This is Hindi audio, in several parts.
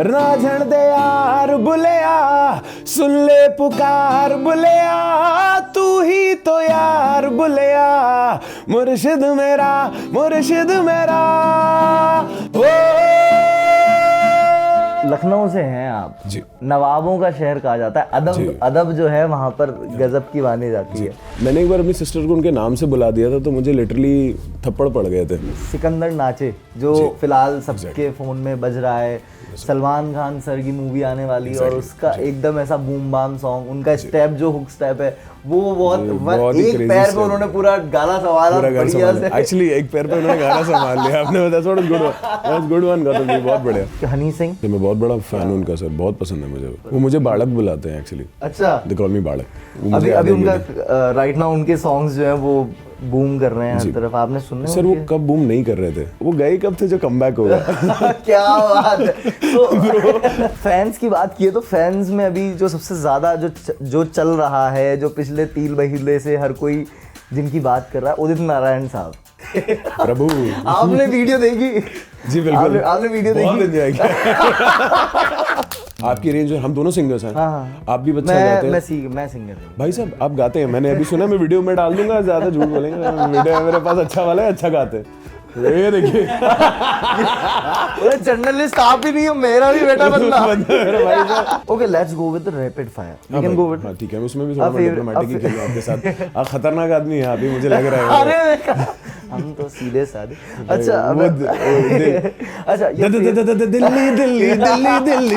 राझण दे यार बुलिया, सुन ले पुकार बुलिया, तू ही तो यार बुलिया, मुर्शिद मेरा ओ। लखनऊ से हैं आप जी। नवाबों का शहर कहा जाता है, अदब जो है वहाँ पर गजब की मानी जाती है। मैंने एक बार अपनी सिस्टर को उनके नाम से बुला दिया था तो मुझे लिटरली थप्पड़ पड़ गए थे। सिकंदर नाचे जो फिलहाल सबके फोन में बज रहा है, सलमान खान सर की मूवी आने वाली और उसका एकदम ऐसा बूम बाम सॉन्ग, उनका स्टेप जो हुक स्टेप है वो बहुत एक पैर पे उन्होंने पूरा गाना संभाला बढ़िया से। एक्चुअली एक पैर पे उन्होंने गाना संभाल लिया। आपने बताया थोड़ा गुड वन गौतम जी, बहुत बढ़िया। हनी सिंह मैं बहुत बड़ा फैन हूं उनका सर, बहुत पसंद है मुझे। वो मुझे बालक बुलाते हैं एक्चुअली। अच्छा, दे कॉल मी बालक। अभी उनका राइट नाउ उनके सॉन्ग्स जो हैं वो बूम कर रहे हैं हर तरफ, आपने सुने सर? वो कब बूम नहीं कर रहे थे, वो गए कब थे जो कमबैक होगा। क्या बात है। तो फैंस की बात की है तो फैंस में अभी जो सबसे ज्यादा जो चल रहा है, जो पिछले 3 महीने से हर कोई जिनकी बात कर रहा है, उदित नारायण साहब। प्रभु, आपने वीडियो देखी? जी बिल्कुल, आपने वीडियो बहुत एंजॉय किया। आपकी रेंज, हम दोनों सिंगर्स हैं। हाँ। आप भी अच्छा गाते हैं। मैं सिंगर हूँ भाई साहब, आप गाते हैं, मैंने अभी सुना, मैं वीडियो में डाल दूंगा, ज्यादा झूठ बोलेंगे। वीडियो है मेरे पास अच्छा वाला है, अच्छा गाते हैं। ये देखिए, जर्नलिस्ट आप ही नहीं हो, मेरा भी बेटा बंदा मेरा भाई साहब। Okay, let's go with the rapid fire. We can go with, ठीक है, उसमें भी थोड़ा डिप्लोमेटिक ही खेलूं आपके साथ। आप खतरनाक आदमी हैं, अभी मुझे लग रहा है। अरे हम तो सीधे साधे। अच्छा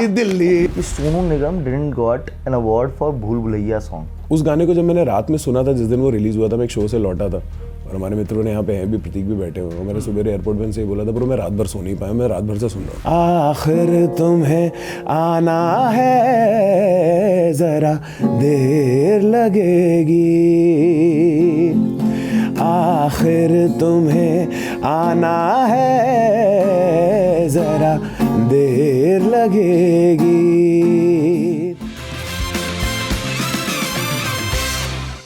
Delhi. Sonu Nigam didn't got an award for Bhool Bhulaiyaa song. उस गाने को जब मैंने रात में सुना था, जिस दिन वो रिलीज हुआ था, मैं एक शो से लौटा था और हमारे मित्रों ने यहाँ पे हैं भी, प्रतीक भी बैठे हुए हैं। मैंने सुबह एयरपोर्ट पे से बोला था, पर मैं रात भर सो नहीं पाया, मैं रात भर से सुन रहा हूँ। आखिर तुम्हें आना है, जरा देर लगेगी, आखिर तुम्हें आना है, जरा देर लगेगी।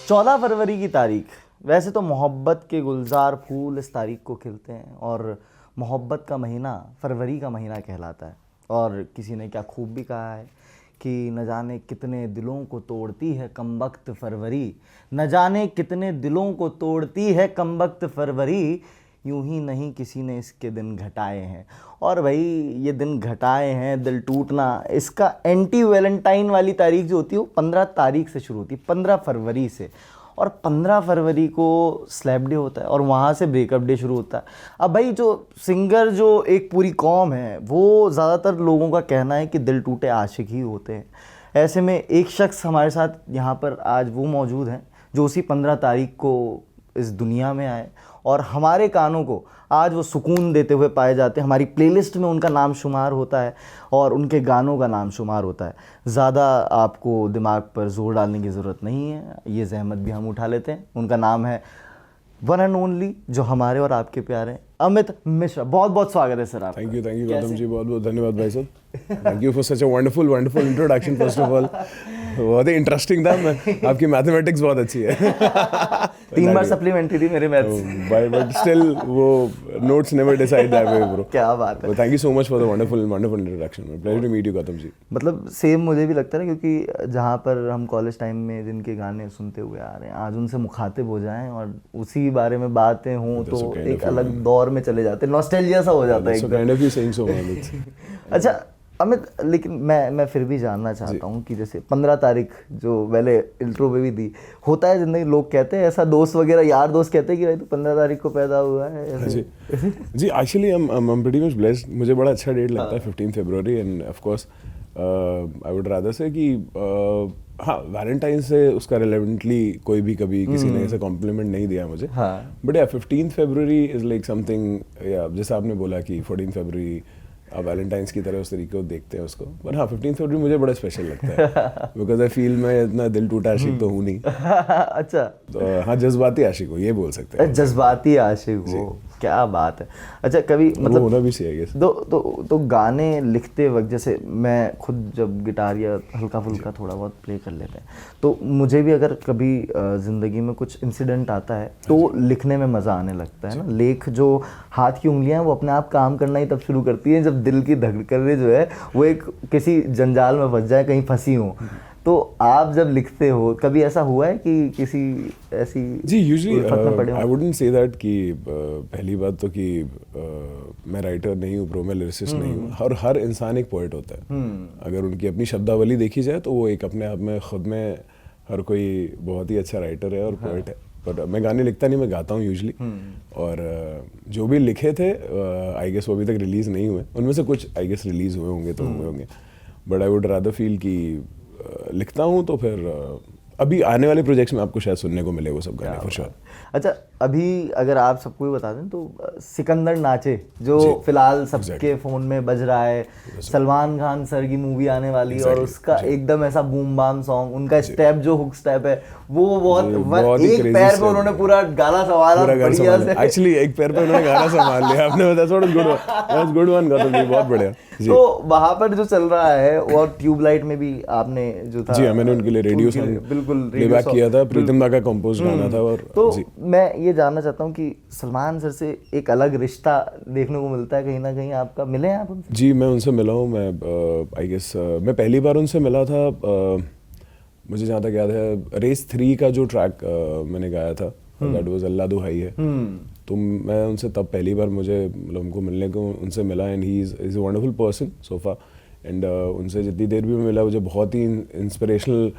14 फरवरी की तारीख, वैसे तो मोहब्बत के गुलजार फूल इस तारीख को खिलते हैं और मोहब्बत का महीना फरवरी का महीना कहलाता है। और किसी ने क्या खूब भी कहा है कि न जाने कितने दिलों को तोड़ती है कमबख्त फरवरी, न जाने कितने दिलों को तोड़ती है कमबख्त फरवरी, यूं ही नहीं किसी ने इसके दिन घटाए हैं। और भाई ये दिन घटाए हैं, दिल टूटना, इसका एंटी वैलेंटाइन वाली तारीख जो होती है वो 15 तारीख से शुरू होती है, 15 फरवरी से। और 15 फरवरी को स्लैप डे होता है और वहाँ से ब्रेकअप डे शुरू होता है। अब भाई जो सिंगर, जो एक पूरी कौम है, वो ज़्यादातर लोगों का कहना है कि दिल टूटे आशिक ही होते हैं। ऐसे में एक शख्स हमारे साथ यहाँ पर आज वो मौजूद हैं जो उसी 15 तारीख को इस दुनिया में आए और हमारे कानों को आज वो सुकून देते हुए पाए जाते हैं। हमारी प्लेलिस्ट में उनका नाम शुमार होता है और उनके गानों का नाम शुमार होता है। ज़्यादा आपको दिमाग पर जोर डालने की ज़रूरत नहीं है, ये जहमत भी हम उठा लेते हैं। उनका नाम है वन एंड ओनली, जो हमारे और आपके प्यारे हैं, अमित मिश्रा। बहुत बहुत स्वागत है सर आप। थैंक यू गौतम जी, बहुत बहुत धन्यवाद भाई साहब। Thank you for such a wonderful introduction. First of all बहुत ही इंटरेस्टिंग था। आपकी मैथमेटिक्स बहुत अच्छी है। 3 बार सप्लीमेंट्री थी मेरे मैथ्स, बट स्टिल वो notes never decide that way bro. क्या बात है। Thank you so much for the wonderful introduction. Pleasure to meet you Gautam ji. मतलब सेम मुझे भी लगता है ना, क्योंकि जहाँ पर हम कॉलेज टाइम में जिनके गाने सुनते हुए आ रहे हैं, आज उनसे मुखातिब हो जाएं और उसी बारे में बातें हों तो एक अलग दौर में चले जाते हैं, नॉस्टैल्जिया सा हो जाता है। अच्छा अमित, लेकिन मैं फिर भी जानना चाहता हूँ कि जैसे 15 तारीख जो पहले इंट्रो में भी दी, होता है जिंदगी, लोग कहते हैं ऐसा, दोस्त वगैरह यार दोस्त कहते हैं कि भाई तू 15 तारीख को पैदा हुआ है ऐसे। जी actually I am pretty much blessed. मुझे बड़ा अच्छा डेट लगता है 15 फरवरी, and of course I would rather say कि हाँ, वैलेंटाइन से उसका रिलेवेंटली कोई भी कभी किसी ने ऐसा कॉम्प्लीमेंट नहीं दिया मुझे। बट या 15 फरवरी इज लाइक समथिंग, या जैसे आपने बोला कि 14 फरवरी आप वैलेंटाइंस की तरह उस तरीके को देखते हैं उसको, पर हाँ 15 फरवरी मुझे बड़ा स्पेशल लगता है बिकॉज आई फील मैं इतना दिल टूटा आशिक तो हूँ नहीं। अच्छा, तो हाँ, जज्बाती आशिक हो, ये बोल सकते हैं। जज्बाती आशिक हो, क्या बात है। अच्छा कभी वो मतलब होना भी चाहिए, I guess। तो गाने लिखते वक्त, जैसे मैं खुद जब गिटार या हल्का फुल्का थोड़ा बहुत प्ले कर लेते हैं, तो मुझे भी अगर कभी ज़िंदगी में कुछ इंसिडेंट आता है तो लिखने में मज़ा आने लगता है ना। लेख जो हाथ की उंगलियां हैं वो अपने आप काम करना ही तब शुरू करती हैं जब दिल की धड़कनें जो है वो एक किसी जंजाल में फंस जाए, कहीं फंसी हो। तो आप जब लिखते हो कभी ऐसा हुआ है कि किसी ऐसी जी यूजली उल्फत में पड़े हो? आई वुडंट से दैट कि पहली बात तो कि मैं राइटर नहीं हूँ, प्रो मैं लिरिसिस्ट नहीं हूँ। हर इंसान एक पोएट होता है। अगर उनकी अपनी शब्दावली देखी जाए तो वो एक अपने आप में खुद में हर कोई बहुत ही अच्छा राइटर है और पोएट है। पर मैं गाने लिखता नहीं, मैं गाता हूँ यूजली। और जो भी लिखे थे आई गेस वो अभी तक रिलीज़ नहीं हुए, उनमें से कुछ आई गेस रिलीज़ हुए होंगे तो हुए होंगे। But I would rather feel कि लिखता हूँ तो फिर अभी आने वाले प्रोजेक्ट्स में आपको शायद सुनने को मिले वो सब गाने फॉर श्योर। अच्छा अभी अगर आप सबको भी बता दें तो सिकंदर नाचे जो फिलहाल सबके फ़ोन में बज रहा है, सलमान खान सर की मूवी आने वाली और उसका एकदम ऐसा बूम बाम सॉन्ग, उनका स्टेप जो हुक स्टेप है वो बहुत एक पैर पे उन्होंने पूरा गाना संभाला बढ़िया से। एक्चुअली एक पैर पे उन्होंने गाना संभाल लिया, आपने बताया गुड वन गौतम जी, बहुत बढ़िया। तो वहाँ पर जो चल रहा है और ट्यूबलाइट में भी आपने जो था, जी मैंने उनके लिए रेडियो सॉन्ग बिल्कुल प्लेबैक किया था, प्रीतम दा का कंपोज गाना था। और तो मैं ये जानना चाहता हूँ कि सलमान सर से एक अलग रिश्ता देखने को मिलता है कहीं ना कहीं, आपका मिले हैं आप उनसे? जी मैं उनसे मिला हूँ। मैं आई गेस मैं पहली बार उनसे मिला था, मुझे जहाँ तक याद है रेस 3 का जो ट्रैक मैंने गाया था, दैट वाज अल्लाह दुहाई है। तो मैं उनसे तब पहली बार मुझे मतलब उनको मिलने को उनसे मिला। And he is a wonderful person so far. And उनसे जितनी देर भी मैं मिला मुझे बहुत ही इंस्पिरेशनल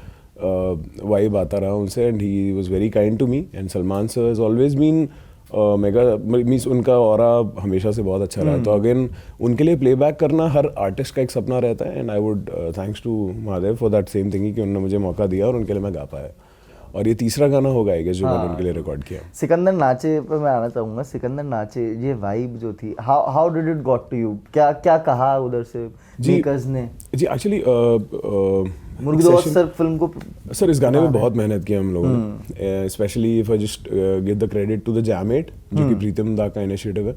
वाइब आता रहा उनसे। And he was very kind to me. And Salman sir has always been mega means उनका ऑरा हमेशा से बहुत अच्छा रहा है। तो अगेन उनके लिए प्लेबैक करना हर आर्टिस्ट का एक सपना रहता है। And I would thanks to Mahadev for that same thing कि उन्होंने मुझे मौका दिया और उनके लिए मैं गा पाया। और ये तीसरा गाना होगा आई गेस जो मैंने उनके लिए रिकॉर्ड किया। सिकंदर नाचे पर मैं आना चाहूँगा। सिकंदर नाचे ये वाइब जो थी, how did it got to you? क्या क्या कहा उधर से मेकर्स ने? जी एक्चुअली मुर्गीदोस्त सर फिल्म को, सर इस गाने में बहुत मेहनत की हम लोगों ने। Specially if I just give the credit to the Jam8 जो कि प्रीतम दा का इनिशिएटिव है।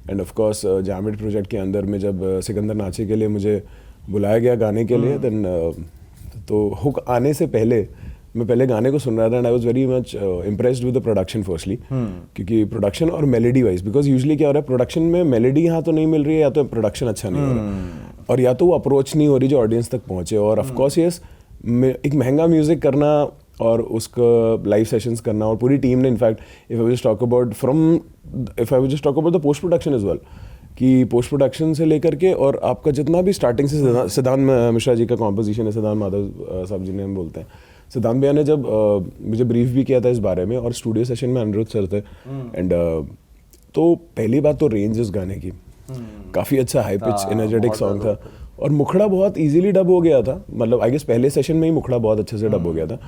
And of course Jam8 project के अंदर में जब सिकंदर नाचे के लिए मुझे बुलाया गया गाने के लिए, देन तो हुक आने से पहले मैं पहले गाने को सुन रहा था। And I was very much impressed with the production firstly, क्योंकि प्रोडक्शन और मेलोडी वाइज, बिकॉज यूजुअली क्या हो रहा है प्रोडक्शन में मेलोडी यहाँ तो नहीं मिल रही है, या तो प्रोडक्शन अच्छा नहीं हो रहा, और या तो वो अप्रोच नहीं हो रही जो ऑडियंस तक पहुँचे। और ऑफ कोर्स यस एक महंगा म्यूजिक करना और उसका लाइव सेशंस करना, और पूरी टीम ने in fact if I just talk about the post production as well, कि पोस्ट प्रोडक्शन से लेकर के और आपका जितना भी स्टार्टिंग से सिद्धांत मिश्रा जी का कॉम्पोजिशन है, सिद्धांत माधव साहब जी ने हम बोलते हैं, सिद्धांत भैया ने जब मुझे ब्रीफ भी किया था इस बारे में, और स्टूडियो सेशन में अनिरुद्ध सर थे। एंड तो पहली बात तो रेंज उस गाने की काफ़ी अच्छा हाई पिच एनर्जेटिक सॉन्ग था, और मुखड़ा बहुत इजीली डब हो गया था। मतलब आई गेस पहले सेशन में ही मुखड़ा बहुत अच्छे से डब हो गया था।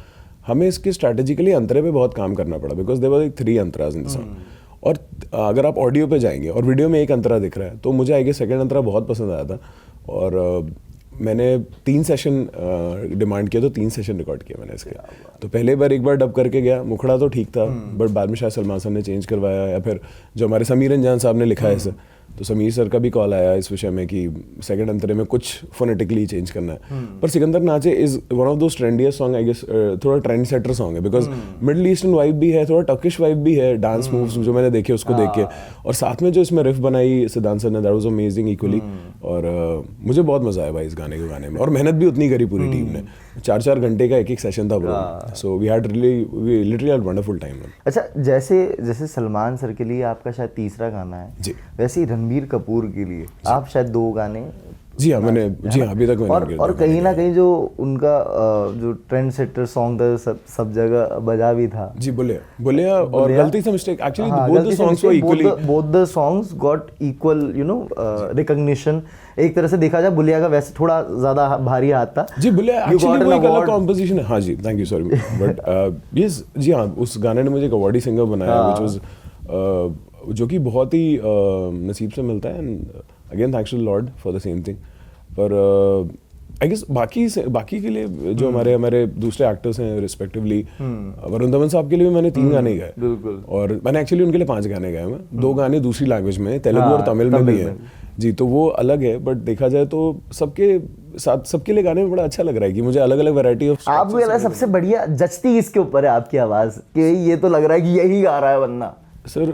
हमें इसके स्ट्रैटेजिकली अंतरे पे बहुत काम करना पड़ा, बिकॉज देयर वाज 3 अंतराज इन द सॉन्ग। और अगर आप ऑडियो पे जाएंगे और वीडियो में एक अंतरा दिख रहा है, तो मुझे आई गेस सेकंड अंतरा बहुत पसंद आया था। और मैंने 3 सेशन डिमांड किया, तो 3 सेशन रिकॉर्ड किया मैंने इसके। तो पहले बार एक बार डब करके गया, मुखड़ा तो ठीक था, बट बाद में शायद सलमान साहब ने चेंज करवाया, या फिर जो हमारे समीर रंजान साहब ने लिखा है इसे, तो समीर सर का भी कॉल आया इस विषय में कि सेकंड अंतरे में कुछ फोनेटिकली चेंज करना है। पर Sikandar Naache is one of those trendiest song I guess, थोड़ा ट्रेंड सेटर सॉन्ग है, बिकॉज मिडल ईस्टर्न वाइब भी है, थोड़ा टर्किश वाइब भी है, डांस मूव्स जो मैंने देखे उसको देख के, और साथ में जो इसमें रिफ बनाई सिद्धांत सर ने, दैट वाज अमेजिंग इक्वली। और मुझे बहुत मजा आया भाई इस गाने को गाने में, और मेहनत भी उतनी करी पूरी टीम ने। 4-4 घंटे का एक सेशन था bro, so we literally had wonderful time. अच्छा जैसे सलमान सर के लिए आपका शायद तीसरा गाना है जी, वैसे ही रणबीर कपूर के लिए आप शायद 2 गाने। जी हाँ मैंने, जी हाँ अभी तक मैंने, और कहीं ना कहीं जो उनका जो ट्रेंड सेटर सॉन्ग था सब जगह बजा भी था जी, बुलिया और गलती से mistake, actually both the songs were equally, both the songs got equal you know recognition. एक तरह से देखा जाए बुलिया का वैसे थोड़ा ज्यादा भारी हाथ था जी, बुलिया एक्चुअली वो एक अलग कॉम्पोजिशन है। हाँ जी thank you, sorry but yes जी हाँ, उस गाने ने मुझे एक अवार्डी सिंगर बनाया, व्हिच वाज जो कि बहुत ही नसीब से मिलता है। And again thanks to lord for the same thing. पर आई गेस बाकी के लिए जो हमारे दूसरे एक्टर्स हैं रिस्पेक्टिवली, वरुण धवन साहब के लिए भी मैंने 3 गाने गाए, बिल्कुल। और मैंने एक्चुअली उनके लिए 5 गाने गाए मैं, 2 गाने दूसरी लैंग्वेज में, तेलुगु और तमिल में भी है जी, तो वो अलग है। बट देखा जाए तो सबके लिए गाने में बड़ा अच्छा लग रहा है कि मुझे अलग अलग वैरायटी ऑफ। आपको लगा सबसे बढ़िया जचती किसके ऊपर है आपकी आवाज, कि ये तो लग रहा है कि यही गा रहा है बंदा? सर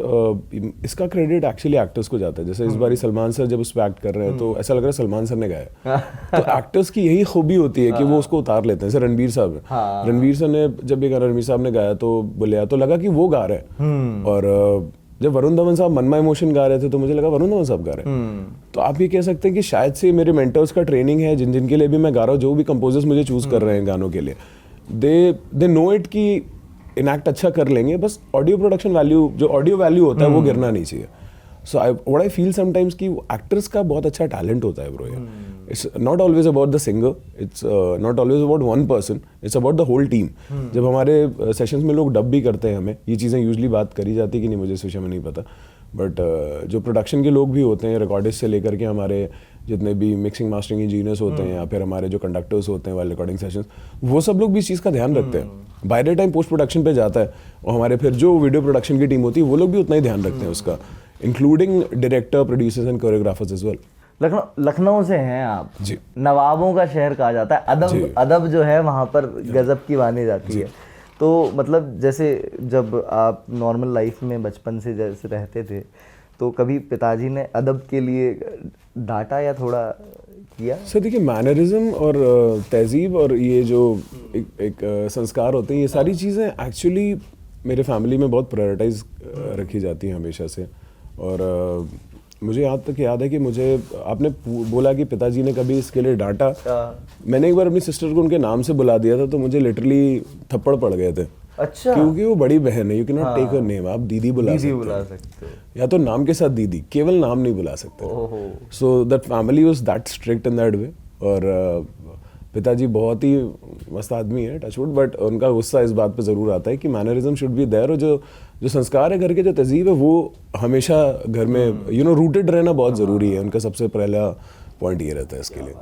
इसका क्रेडिट एक्चुअली एक्टर्स को जाता है। जैसे इस बारी सलमान सर जब उस पर एक्ट कर रहे हैं तो ऐसा लग रहा है सलमान सर ने गाया। तो एक्टर्स की यही खूबी होती है कि वो उसको उतार लेते हैं। सर रणवीर साहब, रणवीर सर ने जब ये गाना रणवीर साहब ने गाया तो बोले तो लगा कि वो गा रहे हैं, और जब वरुण धवन साहब मन माय इमोशन गा रहे थे तो मुझे लगा वरुण धवन साहब गा रहे हैं। तो आप ये कह सकते हैं कि शायद से मेरे मेंटर्स का ट्रेनिंग है, जिन के लिए भी मैं गा रहा हूँ, जो भी कंपोजर्स मुझे चूज कर रहे हैं गानों के लिए, दे नो इट कि इनएक्ट अच्छा कर लेंगे, बस ऑडियो प्रोडक्शन वैल्यू, जो ऑडियो वैल्यू होता है वो गिरना नहीं चाहिए। So what I feel sometimes कि एक्टर्स का बहुत अच्छा टैलेंट होता है bro. It's not always about the singer, it's not always about one person, it's about the whole team. जब हमारे सेशंस में लोग डब भी करते हैं, हमें ये चीज़ें यूजुअली बात करी जाती है कि नहीं, मुझे इस विषय में नहीं पता, बट जो प्रोडक्शन के लोग भी होते हैं, रिकॉर्डिस्ट से लेकर के हमारे जितने भी मिक्सिंग मास्टरिंग इंजीनियर्स होते हैं, या फिर हमारे जो कंडक्टर्स होते हैं वाले रिकॉर्डिंग सेशंस, वो सब लोग भी इस चीज़ का ध्यान रखते हैं। By the time post production पे जाता है, और हमारे फिर जो वीडियो प्रोडक्शन की टीम होती है वो लोग भी उतना ही ध्यान रखते हैं उसका, including director, producers and choreographers as well. Lucknow से हैं आप जी। नवाबों का शहर कहा जाता है, अदब जो है वहाँ पर गजब की मानी जाती है। तो मतलब जैसे जब आप नॉर्मल लाइफ में बचपन से जैसे रहते थे, तो कभी पिताजी ने अदब के लिए डांटा या थोड़ा किया? सर देखिए, मैनरिज्म और तहजीब और ये जो एक संस्कार होते हैं, ये सारी चीज़ें एक्चुअली मेरे फैमिली में बहुत प्रायोरिटाइज रखी जाती हैं हमेशा से। और मुझे यहाँ तक याद है कि मुझे आपने बोला कि पिताजी ने कभी इसके लिए डांटा, मैंने एक बार अपनी सिस्टर को उनके नाम से बुला दिया था, तो मुझे लिटरली थप्पड़ पड़ गए थे। अच्छा। क्योंकि वो बड़ी बहन है, you can not take her name, आप दीदी बुला सकते हो, या तो नाम के साथ दीदी, केवल नाम नहीं बुला सकते। So that family was that strict in that वे। और पिताजी बहुत ही मस्त आदमी है, टचवुड, बट उनका गुस्सा इस बात पे ज़रूर आता है कि मैनरिज्म शुड बी देयर, और जो संस्कार है घर के, जो तहजीब है, वो हमेशा घर में रूटेड रहना बहुत ज़रूरी है। उनका सबसे पहला पॉइंट ये रहता है इसके लिए।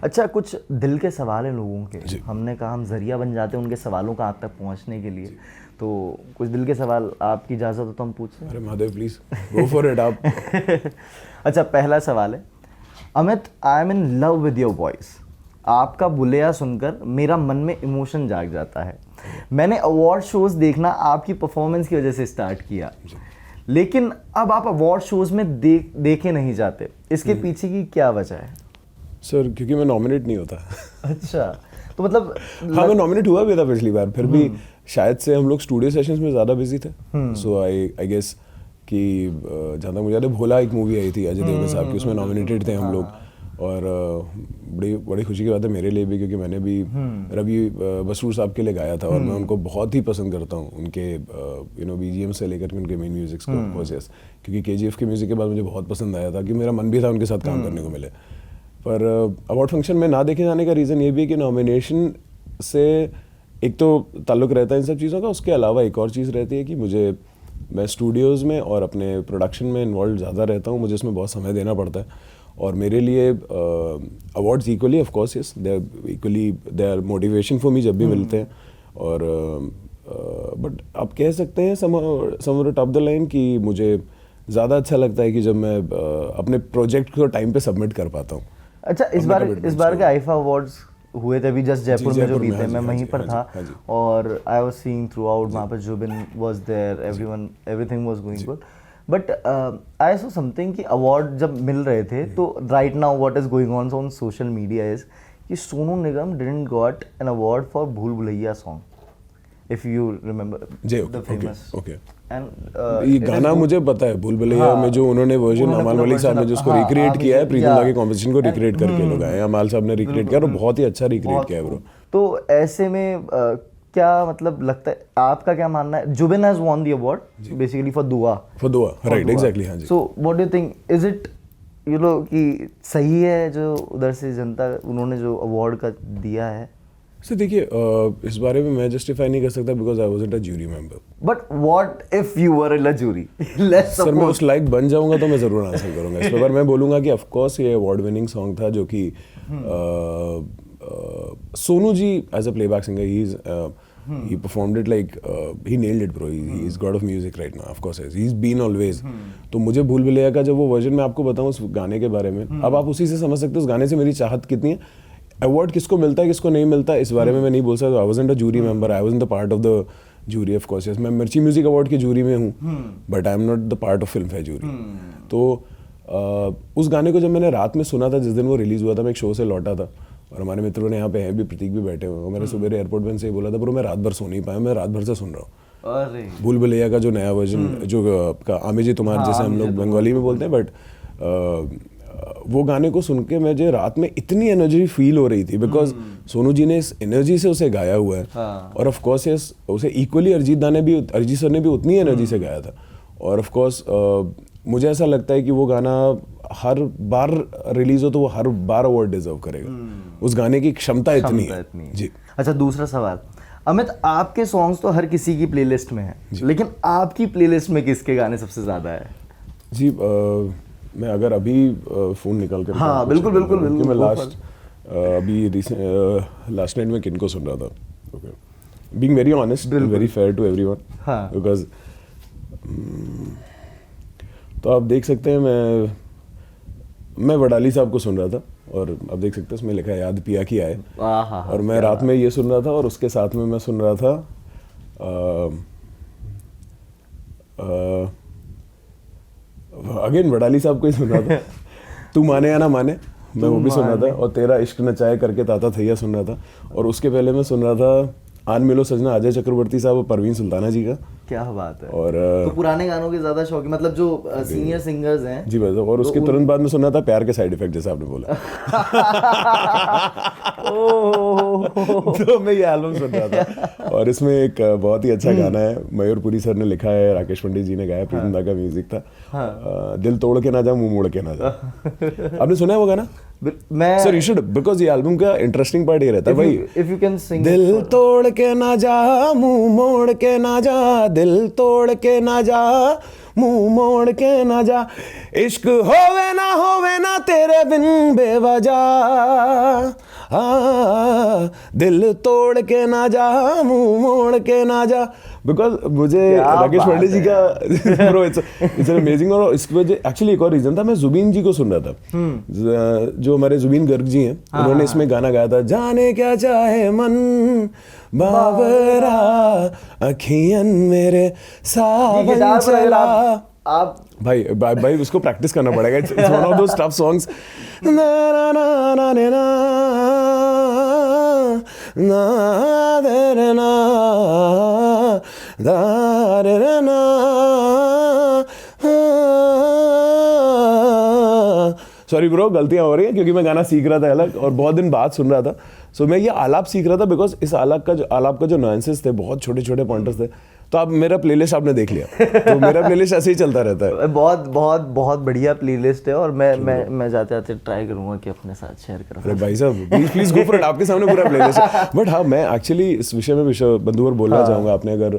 अच्छा, कुछ दिल के सवाल हैं लोगों के, हमने कहा हम जरिया बन जाते हैं उनके सवालों का आप तक पहुंचने के लिए, तो कुछ दिल के सवाल आपकी इजाज़त हो तो हम पूछ लें? अरे Mahadev please go for it आप। अच्छा, पहला सवाल है, Amit, I am in love with your voice. आपका बुलेया सुनकर मेरा मन में इमोशन जाग जाता है। मैंने अवार्ड शोज देखना आपकी परफॉर्मेंस की वजह से स्टार्ट किया, लेकिन अब आप अवार्ड शोज में देखे नहीं जाते, इसके पीछे की क्या वजह है? सर क्योंकि मैं नॉमिनेट नहीं होता। अच्छा, तो मतलब हाँ, मैं नॉमिनेट हुआ भी था पिछली बार, फिर भी शायद से हम लोग स्टूडियो सेशंस में ज़्यादा बिजी थे। सो आई गेस कि जहाँ तक मुझे याद है, भोला एक मूवी आई थी अजय देवगन साहब की, उसमें नॉमिनेटेड थे हम लोग। और बड़ी खुशी की बात है मेरे लिए भी, क्योंकि मैंने भी रवि बसरूर साहब के लिए गाया था, और मैं उनको बहुत ही पसंद करता हूँ, उनके बीजीएम से लेकर के उनके मेन म्यूजिक्स को प्रोसेस, क्योंकि केजीएफ के म्यूजिक के बाद मुझे बहुत पसंद आया था, कि मेरा मन भी था उनके साथ काम करने को मिले। पर अवार्ड फंक्शन में ना देखे जाने का रीज़न ये भी है कि नॉमिनेशन से एक तो ताल्लुक़ रहता है इन सब चीज़ों का, उसके अलावा एक और चीज़ रहती है कि मैं स्टूडियोज़ में और अपने प्रोडक्शन में इन्वॉल्व ज़्यादा रहता हूँ, मुझे उसमें बहुत समय देना पड़ता है, और मेरे लिए awards equally of course yes they are motivation for me जब भी मिलते हैं। और बट आप कह सकते हैं समवेयर टॉप द लाइन कि मुझे ज़्यादा अच्छा लगता है कि जब मैं अपने प्रोजेक्ट को टाइम पे सबमिट कर पाता हूँ। अच्छा, इस बार के आईफा अवार्ड्स हुए थे अभी जस्ट जयपुर में जो भी थे, मैं वहीं पर था, और I was seeing throughout, वहाँ पर Zubin was there, everything was going good, but I saw something कि अवार्ड जब मिल रहे थे, तो right now what is going on social media is कि Sonu Nigam didn't got an award for Bhool Bhulaiyaa song, if you remember the famous. ये गाना मुझे पता है, भूल भुलैया में जो उन्होंने वर्जन अमाल मलिक साहब ने जिसको रिक्रिएट किया है, प्रीतम दा के कॉम्पोजिशन को रिक्रिएट करके लोग आए, अमाल साहब ने रिक्रिएट किया और बहुत ही अच्छा रिक्रिएट किया है ब्रो। तो ऐसे में क्या मतलब लगता है, आपका क्या मानना है? Zubin has won the award basically for Dua, right, exactly, हाँ जी। So what do you think, is it कि सही है जो उधर से जनता उन्होंने जो अवार्ड का दिया है? सर देखिए इस बारे में मैं जस्टिफाई नहीं कर सकता because I wasn't a jury member. But what if you were in a jury? Let's sir मैं उस लाइक बन जाऊंगा तो मैं जरूर आंसर करूंगा इस पर। मैं बोलूंगा कि ऑफ कोर्स ये अवार्ड विनिंग सॉन्ग था जो कि Sonu ji as a playback singer he performed it like he nailed it bro. He's god of music right now, of course he's been always. तो मुझे भूल भुलैया का जब वो वर्जन मैं आपको बताऊं उस गाने के बारे में, अब आप उसी से समझ सकते हो उस गाने से मेरी चाहत कितनी है। अवार्ड किसको मिलता है किसको नहीं मिलता इस बारे में मैं नहीं बोल सकता। I wasn't a jury member, I wasn't the part of the jury of course. मैं मिर्ची म्यूजिक अवार्ड की जूरी में हूँ but I am not the part of Filmfare jury. तो उस गाने को जब मैंने रात में सुना था जिस दिन वो रिलीज हुआ था, मैं एक शो से लौटा था और हमारे मित्रों ने यहाँ पे हैं भी, प्रतीक भी बैठे हुए हैं, मैंने सुबह एयरपोर्ट में से बोला था ब्रो मैं रात भर सो नहीं पाया, मैं रात भर से सुन रहा हूँ। अरे भूल भुलैया का जो नया वर्जन जो आपका आमे जी तुम्हार जैसे हम लोग बंगाली में बोलते हैं, बट वो गाने को सुन के मुझे रात में इतनी एनर्जी फील हो रही थी बिकॉज सोनू जी ने इस एनर्जी से उसे गाया हुआ है। और ऑफ कोर्स उसे इक्वली अरिजीत सर ने भी उतनी एनर्जी से गाया था। और ऑफ कोर्स मुझे ऐसा लगता है कि वो गाना हर बार रिलीज हो तो वो हर बार अवार्ड डिजर्व करेगा। उस गाने की क्षमता इतनी है जी। अच्छा दूसरा सवाल, अमित आपके सॉन्ग्स तो हर किसी की प्लेलिस्ट में है, लेकिन आपकी प्लेलिस्ट में किसके गाने सबसे ज्यादा है? जी मैं अगर अभी फोन निकाल कर हाँ बिल्कुल बिल्कुल बिल्कुल। मैं अभी लास्ट नाइट में किनको सुन रहा था, okay, being very honest very fair to everyone, because तो आप देख सकते हैं मैं वडाली साहब को सुन रहा था और अब देख सकते हैं उसमें लिखा है याद पिया की आए, और मैं रात में ये सुन रहा था और उसके साथ में मैं सुन रहा था अगेन वडाली साहब को ही सुन रहा था तू माने या ना माने, मैं वो भी सुन रहा था, और तेरा इश्क नचाए करके ताता थैया सुन रहा था, और उसके पहले मैं सुन रहा था आन मिलो सजना अजय चक्रवर्ती साहब और परवीन सुल्ताना जी का। क्या बात है। और तो पुराने गानों के ज्यादा शौक, मतलब जो सीनियर सिंगर्स हैं जी बस। और उसके तुरंत बाद में सुना था प्यार के साइड इफेक्ट जैसा आपने बोला तो मैं ये एल्बम सुन रहा था और इसमें एक बहुत ही अच्छा गाना है, मयूरपुरी सर ने लिखा है, राकेश पंडित जी ने गाया, प्रीतम दा का म्यूजिक था, दिल तोड़ के ना जा मुंह मोड़ के ना जा। आपने सुना है वो गाना? मैं सर यू शुड, बिकॉज ये एल्बम का इंटरेस्टिंग पार्ट ये रहता है भाई, इफ यू कैन सिंग दिल तोड़ के ना जा मुंह मोड़ के ना जा, दिल तोड़ के ना जा मुंह मोड़ के ना जा, इश्क होवे ना तेरे बिन बेवजह, दिल तोड़ के ना जा मुंह मोड़ के ना जा। बिकॉज मुझे राकेश पंडित जी का ब्रो इट्स अमेजिंग। और इसकी वजह एक्चुअली एक और रीजन था, मैं जुबीन जी को सुन रहा था, जो हमारे जुबीन गर्ग जी हैं, उन्होंने इसमें गाना गाया था, जाने क्या चाहे मन बाबरा अखियन मेरे सावन चला। आप भाई उसको प्रैक्टिस करना पड़ेगा, it's one of those tough songs. ना ना ना ना ना ना दे ना दारे ना। सॉरी ब्रो गलतियां हो रही हैं क्योंकि मैं गाना सीख रहा था अलग और बहुत दिन बाद सुन रहा था, सो मैं ये आलाप सीख रहा था बिकॉज इस आलाप का जो नुआंसेस थे बहुत छोटे छोटे पॉइंटर्स थे। तो अब मेरा प्लेलिस्ट आपने देख लिया, तो मेरा प्लेलिस्ट ऐसे ही चलता रहता है। बहुत बहुत बहुत बढ़िया प्लेलिस्ट है और मैं जाते जाते ट्राई करूंगा कि अपने साथ शेयर करूं। अरे भाई साहब प्लीज गो फॉर इट, आपके सामने पूरा प्लेलिस्ट है। बट हाँ मैं एक्चुअली इस विषय में बंधु और बोलना चाहूंगा, आपने अगर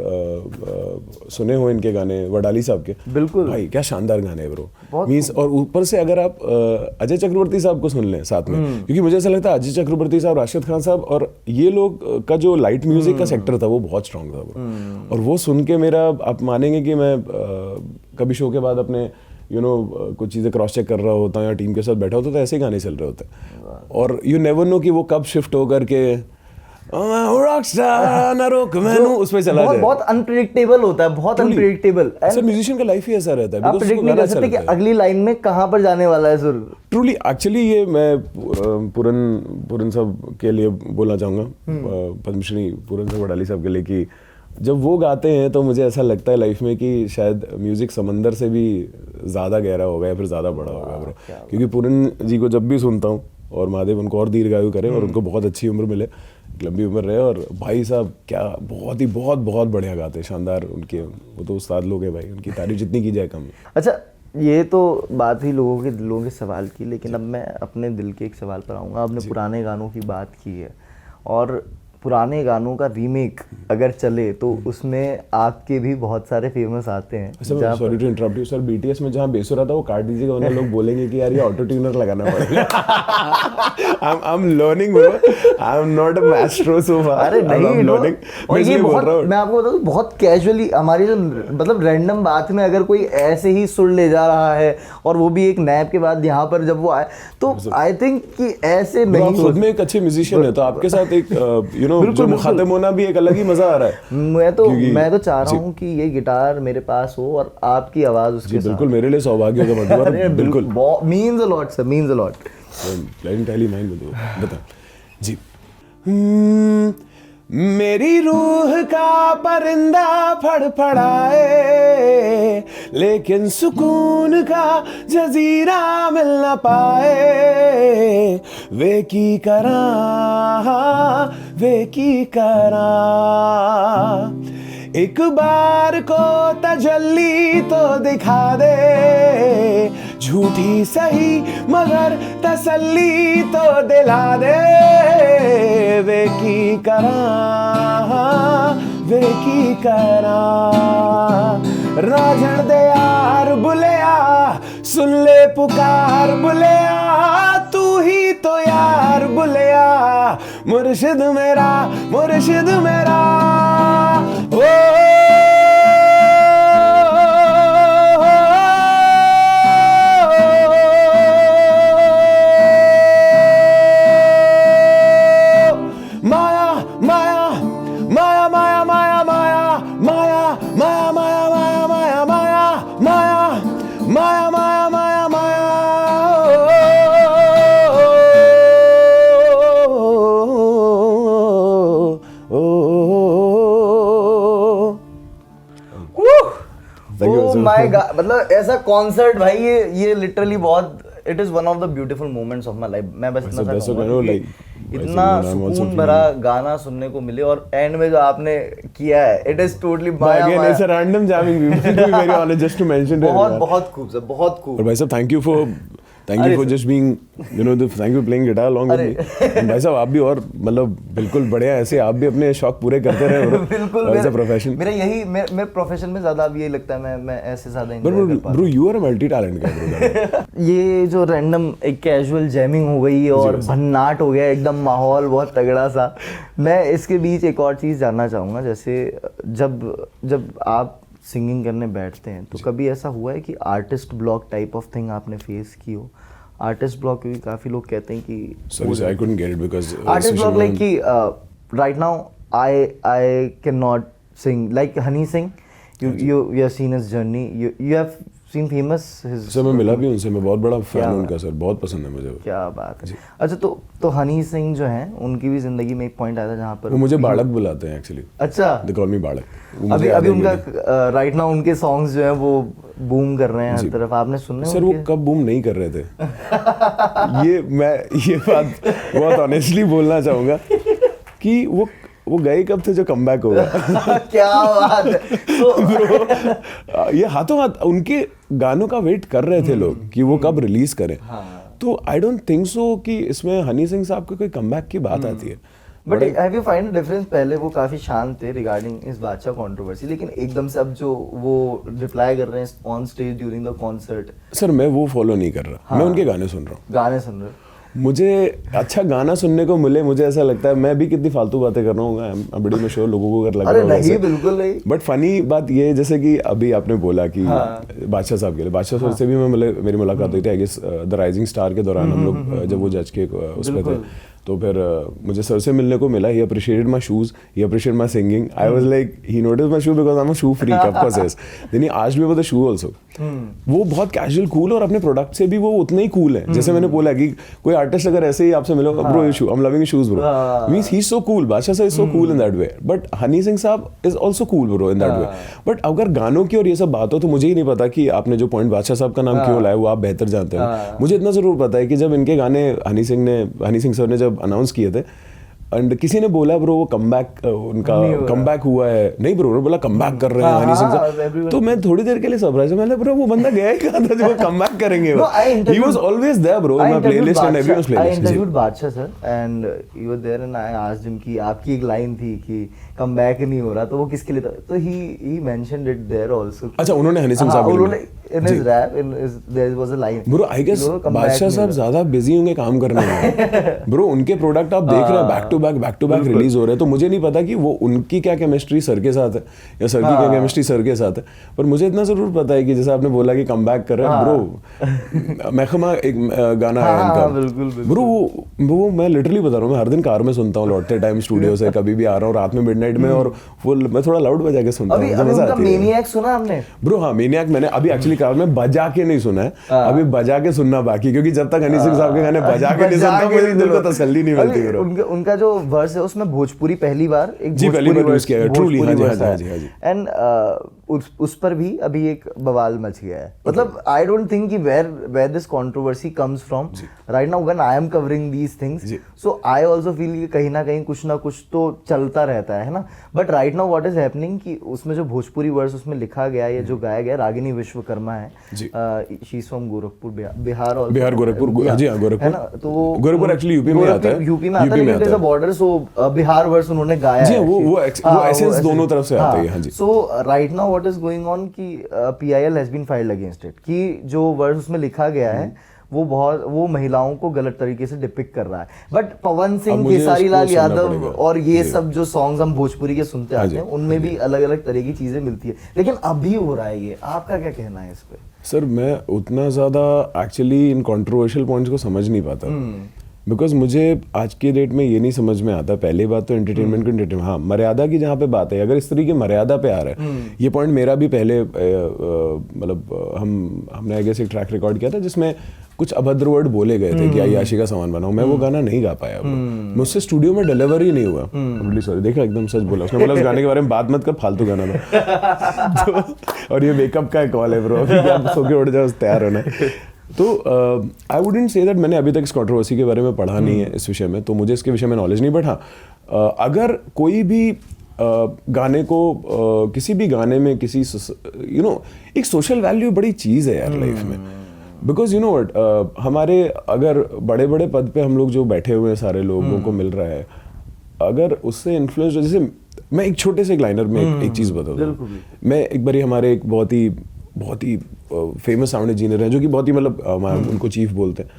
सुने हो इनके गाने वडाली साहब के, बिल्कुल भाई क्या शानदार गाने हैं ब्रो मींस। और ऊपर से अगर आप अजय चक्रवर्ती साहब को सुन लें साथ में, क्योंकि मुझे ऐसा लगता है अजय चक्रवर्ती साहब, राशिद खान साहब और ये लोग का जो लाइट म्यूजिक का सेक्टर था वो बहुत स्ट्रांग था वो। और वो सुन के मेरा, आप मानेंगे कि मैं कभी शो के बाद अपने कुछ चीज़ें क्रॉस चेक कर रहा होता हूँ या टीम के साथ बैठा होता तो ऐसे ही गाने चल रहे होते हैं। और यू नेवर नो कि वो कब शिफ्ट होकर के उस पे चला जाए। बहुत अनप्रेडिक्टेबल होता है, बहुत अनप्रेडिक्टेबल। सर म्यूजिशियन का लाइफ ही ऐसा रहता है, आप प्रेडिक्ट नहीं कर सकते कि अगली लाइन में कहाँ पर जाने वाला है सुर। ट्रूली एक्चुअली ये मैं पूरन साहब के लिए बोलना चाहूँगा, पद्मश्री पूरन साहब वडाली साहब के लिए, कि जब वो गाते हैं तो मुझे ऐसा लगता है लाइफ में कि शायद म्यूजिक समंदर से भी ज़्यादा गहरा होगा या फिर ज़्यादा बड़ा होगा ब्रो। क्योंकि पूरन जी को जब भी सुनता हूँ, और महादेव उनको और दीर्घायु करे और उनको बहुत अच्छी उम्र मिले, लंबी उम्र रहे। और भाई साहब क्या बहुत बढ़िया गाते हैं, शानदार। उनके वो तो उस्ताद लोग हैं भाई, उनकी तारीफ जितनी की जाए कम है। अच्छा ये तो बात ही लोगों के दिलों के सवाल की, लेकिन अब मैं अपने दिल के एक सवाल पर आऊँगा। आपने पुराने गानों की बात की है और पुराने गानों का रीमेक अगर चले तो उसमें आपके भी बहुत सारे फेमस आते हैं। Sir sorry to interrupt you sir, BTS में जहाँ बेस हो रहा था वो काट दीजिएगा, वरना लोग बोलेंगे कि यार ये ऑटो ट्यूनर लगाना पड़ेगा। I am learning bro, I am not a master so far. अरे नहीं लर्निंग, और ये बोल बहुत, रहा हूँ। मैं आपको बताऊं बहुत कैजुअली हमारी जो मतलब रैंडम बात में अगर कोई ऐसे ही सुर ले जा रहा है और वो भी एक नैप के बाद यहाँ पर जब वो आए तो आई थिंक कि ऐसे नहीं, नहीं खुद में एक अच्छे म्यूजिशियन है तो आपके साथ एक यू नो जो मुखातिब होना भी एक अलग ही मजा आ रहा है। मैं तो चाह रहा हूँ कि ये गिटार मेरे पास हो और आपकी आवाज उसके साथ। बिल्कुल मेरे लिए सौभाग्य का मतलब, बिल्कुल means a lot sir, means a lot. Let tell you mine बता जी। मेरी रूह का परिंदा फड़फड़ाए, लेकिन सुकून का जजीरा मिल न पाए। वे की करा एक बार को तजल्ली तो दिखा दे, झूठी सही मगर तसल्ली तो दिला दे। वे की करा राजन दे यार बुलिया, सुन ले पुकार बुलिया, तू ही तो यार बुलिया, मुर्शिद मेरा ओ मतलब ऐसा कॉन्सर्ट भाई, ये लिटरली बहुत, it is one of the beautiful moments of my life. मैं बस इतना कहूंगा कि इतना सुकून भरा गाना सुनने को मिले और एंड में जो आपने किया है, it is totally it's a random jamming to be very honest, just to mention it। बहुत खूब सर, बहुत खूब। और भाई साहब thank you for just being you know thank you for playing guitar along with me। भाई साहब आप भी और मतलब बिल्कुल बढ़िया, ऐसे आप भी अपने शौक पूरे करते रहे। बिल्कुल एज अ प्रोफेशन मेरा यही, मेरे प्रोफेशन में ज्यादा अब यही लगता है, मैं ऐसे ज्यादा एंजॉय कर पाता हूं। Bro you are a multi talent guy. ये जो रैंडम एक कैजुअल जैमिंग हो गई और भन्नाट हो गया एकदम, माहौल बहुत तगड़ा सा। मैं इसके बीच एक और चीज़ जानना चाहूँगा, जैसे जब आप सिंगिंग करने बैठते हैं तो कभी ऐसा हुआ है कि artist block type of thing आपने फेस की हो? आर्टिस्ट ब्लॉक क्योंकि काफ़ी लोग कहते हैं कि sorry I couldn't get it because artist block like कि right now I can not sing like Honey Singh, you have seen his journey, you have seen famous his। Sir मैं मिला भी उनसे, मैं बहुत बड़ा फैन हूं उनका सर, बहुत पसंद है मुझे। क्या बात है। अच्छा तो हनी सिंह जो हैं उनकी भी जिंदगी में एक पॉइंट आया था जहाँ पर वो मुझे बाड़क बुलाते हैं एक्चुअली। अच्छा, दे कॉल मी बाड़क। अभी उनका राइट नाउ उनके सॉन्ग्स जो हैं वो बूम कर रहे हैं हर तरफ, आपने सुने? सर वो कब बूम नहीं कर रहे थे? ये बात बहुत ऑनेस्टली बोलना चाहूँगा कि वो गए कब थे जो कमबैक होगा। क्या बात है। तो ये हाथों हाथ उनके गानों का वेट कर रहे थे लोग कि वो कब रिलीज करें। तो आई डोंट थिंक सो कि इसमें हनी सिंह साहब की कोई कमबैक की बात आती है। But have you find difference? पहले वो काफी शांत थे रिगार्डिंग इस बादशाह कंट्रोवर्सी, लेकिन एकदम से अब जो वो रिप्लाई कर रहे हैं on stage during the concert. Sir मैं वो फॉलो नहीं कर रहा, मैं उनके गाने सुन रहा हूँ। गाने सुन रहे हो? मुझे अच्छा गाना सुनने को मिले, मुझे ऐसा लगता है मैं भी कितनी फालतू बातें कर रहा हूँ बड़ी में शो, लोगों को अगर लग रहा है नहीं, बिल्कुल नहीं। बट फनी बात ये है जैसे कि अभी आपने बोला कि बादशाह साहब के लिए, बादशाह साहब से भी मेरी मुलाकात हुई थी I guess the rising star के दौरान। हम लोग जब वो जज के उस पर थे तो फिर मुझे सर से मिलने को मिला। He appreciated my shoes, he appreciated my singing. I was like he noticed my shoe because I am a shoe freak, of course yes. Then he asked me about the shoe also. वो बहुत कैजुअल कूल और अपने प्रोडक्ट से भी वो उतने ही कूल है। जैसे मैंने बोला कि कोई आर्टिस्ट अगर ऐसे ही आपसे मिलो, bro you shoe, I am loving your shoes bro, means he is so cool. Badshah sahab is so cool in that way, but Honey Singh sahab is also cool bro in that way. But अगर गानों की और ये सब बात हो तो मुझे ही नहीं पता कि आपने जो पॉइंट बादशाह साहब का नाम क्यों लाया वो आप बेहतर जानते हैं। मुझे इतना जरूर पता है कि जब इनके गाने हनी सिंह सर ने जब अनाउंस किए थे एंड किसी ने बोला ब्रो वो कमबैक उनका कमबैक हुआ है, नहीं ब्रो, उन्होंने बोला कमबैक कर रहे हैं हनी सिंह साहब, तो मैं थोड़ी देर के लिए सरप्राइज हूं, मैंने ब्रो वो बंदा गया ही कहां था जो कमबैक करेंगे? He was always there bro in my playlist and everyone's playlist. I interviewed Badshah sir and you were there and I asked him कि आपकी एक लाइन थी कि कमबैक नहीं हो रहा, तो वो किसके लिए था? तो he mentioned it there also. अच्छा, उन्होंने हनी सिंह साहब उन्होंने in his rap in there was a line. Bro I guess Badshah साहब ज्यादा बिजी होंगे काम करने में ब्रो, उनके प्रोडक्ट आप देख रहे हैं बैक टू बैक रिलीज हो रहे हैं, तो मुझे नहीं पता कि वो उनकी क्या केमिस्ट्री सर के साथ है या सर की क्या केमिस्ट्री सर के साथ है, पर मुझे इतना जरूर पता है कि जैसे आपने बोला कि कमबैक कर रहे हैं ब्रो। महकमा एक गाना है इनका ब्रो, वो मैं लिटरली बता रहा हूँ, मैं हर दिन कार में सुनता हूँ लौटते टाइम स्टूडियो से, कभी भी आ रहा हूँ रात में मिडनाइट में, और वो मैं थोड़ा लाउड बजा के सुनता हूँ, मजा आती है। मेनियक सुना आपने ब्रो? हाँ, मेनियक मैंने अभी एक्चुअली कार में बजा के नहीं सुना है, अभी बजा के सुनना बाकी, क्योंकि जब तक हनी सिंह साहब के गाने बजा के नहीं सुनता मुझे दिल को तसल्ली नहीं मिलती ब्रो। उनका जो वर्स है उसमें भोजपुरी पहली बार यूज किया गया, ट्रूली। हाँ जी। एंड उस पर भी अभी एक बवाल मच गया है, मतलब आई डोंट थिंक कि where this controversy comes from right now when I am covering these things, so I also feel कि कहीं ना कहीं कुछ ना कुछ तो चलता रहता है ना, but right now what is happening कि उसमें जो भोजपुरी वर्स उसमें लिखा गया है या जो गाया गया, रागिनी विश्वकर्मा है, she is from Gorakhpur, Bihar Gorakhpur. हाँ जी, गोरखपुर है ना, तो गोरखपुर एक्चुअली यूपी में आता है, यूपी में आता है, there is a border, so Bihar verse उन्होंने गाया है, वो एसेंस दोनों तरफ से आता है। हाँ जी। So right now what is going on कि PIL has been filed against it, कि जो वर्स उसमें लिखा गया है वो महिलाओं को गलत तरीके से डिपिक्ट कर रहा है, बट पवन सिंह, खेसारी लाल यादव और ये सब जो सॉन्ग्स हम भोजपुरी के सुनते आते हैं उनमें भी अलग अलग तरह की चीजें मिलती है, लेकिन अभी हो रहा है ये, आपका क्या कहना है इस पे? सर मैं उतना ज़्यादा एक्चुअली इन कंट्रोवर्शियल पॉइंट्स को समझ नहीं पाता, बिकॉज मुझे आज की डेट में ये नहीं समझ में आता। पहली बात तो एंटरटेनमेंट को एंटरटेनमेंट, हाँ मर्यादा की जहाँ पे बात है, अगर इस तरीके मर्यादा पे आ रहा है, ये पॉइंट मेरा भी पहले मतलब हमने आई गेस एक ट्रैक रिकॉर्ड किया था जिसमें कुछ अभद्र वर्ड बोले गए थे कि आयाशी का सामान बनाओ, मैं वो गाना नहीं गा पाया, मुझसे स्टूडियो में डिलीवर ही नहीं हुआ, सॉरी। देखा, एकदम सच बोला उसने, बोला उस गाने के बारे में बात मत कर, फालतू गाना था तो, और ये मेकअप का कॉल है ब्रो, अभी आप सो के उठ जाओ, तैयार होना। तो आई वुडेंट से दैट मैंने अभी तक इस कंट्रोवर्सी के बारे में पढ़ा नहीं है इस विषय में, तो मुझे इसके विषय में नॉलेज नहीं, बट हाँ अगर कोई भी गाने को किसी भी गाने में किसी एक सोशल वैल्यू बड़ी चीज़ है यार लाइफ में, बिकॉज व्हाट हमारे अगर बड़े बड़े पद पे हम लोग जो बैठे हुए हैं सारे लोगों को मिल रहा है, अगर उससे इन्फ्लुएंस, जैसे मैं एक छोटे से एक लाइनर में एक चीज़ बता दूँ, मैं एक बारी हमारे एक बहुत ही फेमस साउंड इंजीनियर हैं जो कि बहुत ही मतलब उनको चीफ बोलते हैं,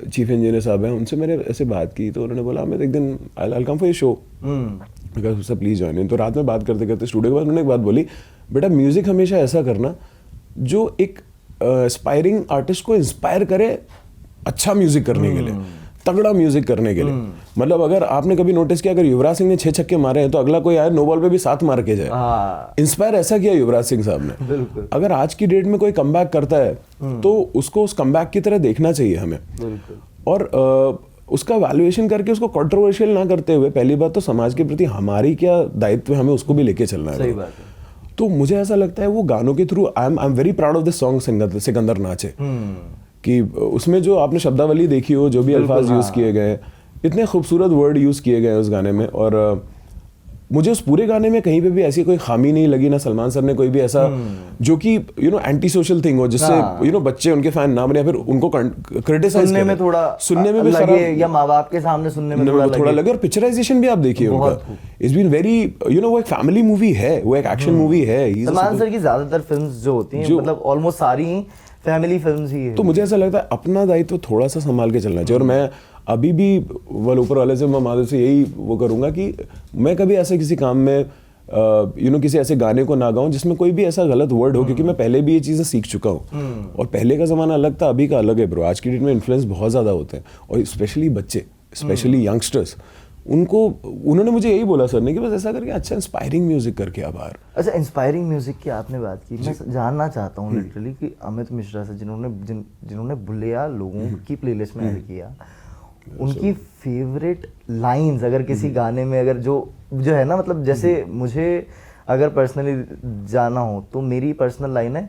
चीफ इंजीनियर साहब हैं, उनसे मैंने ऐसे बात की तो उन्होंने बोला मैं एक दिन I come for your show, because sir please join in. तो रात में बात करते करते स्टूडियो के बाद उन्होंने एक बात बोली, बेटा म्यूज़िक हमेशा ऐसा करना जो एक एस्पायरिंग आर्टिस्ट को इंस्पायर करे अच्छा म्यूज़िक करने के लिए, तगड़ा म्यूजिक करने के लिए। मतलब अगर आपने कभी नोटिस किया, अगर युवराज सिंह ने 6 छक्के मारे हैं तो अगला कोई आए नो बॉल पे भी 7 मार के जाए। इंस्पायर ऐसा किया युवराज सिंह साहब ने। अगर आज की डेट में कोई कमबैक करता है तो उसको उस कमबैक की तरह देखना चाहिए हमें, और उसका वैल्यूएशन करके उसको कंट्रोवर्शियल ना करते हुए, पहली बात तो समाज के प्रति हमारी क्या दायित्व है, हमें उसको भी लेके चलना है। सही बात है। तो मुझे ऐसा लगता है वो गानों के through I am very proud of this song Sikandar नाचे, कि उसमें जो आपने शब्दावली देखी हो, जो भी अल्फाज यूज़ किए गए, इतने खूबसूरत वर्ड यूज़ किए गए उस गाने में, और मुझे उस पूरे गाने में कहीं पे भी ऐसी कोई खामी नहीं लगी, ना सलमान सर ने कोई भी ऐसा जो कि एंटी सोशल थिंग हो, जिससे बच्चे उनके फैन ना बने या फिर उनको क्रिटिसाइज सुनने में थोड़ा सुनने में भी लगे, या माँ बाप के सामने सुनने में थोड़ा लगे। और पिक्चराइजेशन भी आप देखिए उनका, इट्स बीन वेरी वो एक फैमिली मूवी है, वो एक एक्शन मूवी है। सलमान सर की ज्यादातर फिल्म्स जो होती हैं, मतलब ऑलमोस्ट सारी फैमिली फिल्म्स ही है। तो मुझे ऐसा लगता है अपना दायित्व थोड़ा सा संभाल के चलना चाहिए, और मैं अभी भी ऊपर वाले से, मैं महादेव से यही वो करूँगा कि मैं कभी ऐसे किसी काम में किसी ऐसे गाने को ना गाऊं जिसमें कोई भी ऐसा गलत वर्ड हो, क्योंकि मैं पहले भी ये चीज़ें सीख चुका हूँ, और पहले का ज़माना अलग था, अभी का अलग है ब्रो। आज की डेट में इन्फ्लुएंस बहुत ज़्यादा होते हैं, और स्पेशली बच्चे, स्पेशली यंगस्टर्स, उन्होंने मुझे यही बोला सर ने कि बस ऐसा करके अच्छा इंस्पायरिंग म्यूजिक करके आप बाहर। अच्छा, इंस्पायरिंग म्यूजिक की आपने बात की, मैं जानना चाहता हूँ लिटरली कि अमित मिश्रा से जिन्होंने बुलिया लोगों की प्लेलिस्ट में ऐड किया, उनकी फेवरेट लाइंस अगर किसी गाने में, अगर जो है ना, मतलब जैसे मुझे अगर पर्सनली जाना हो तो मेरी पर्सनल लाइन है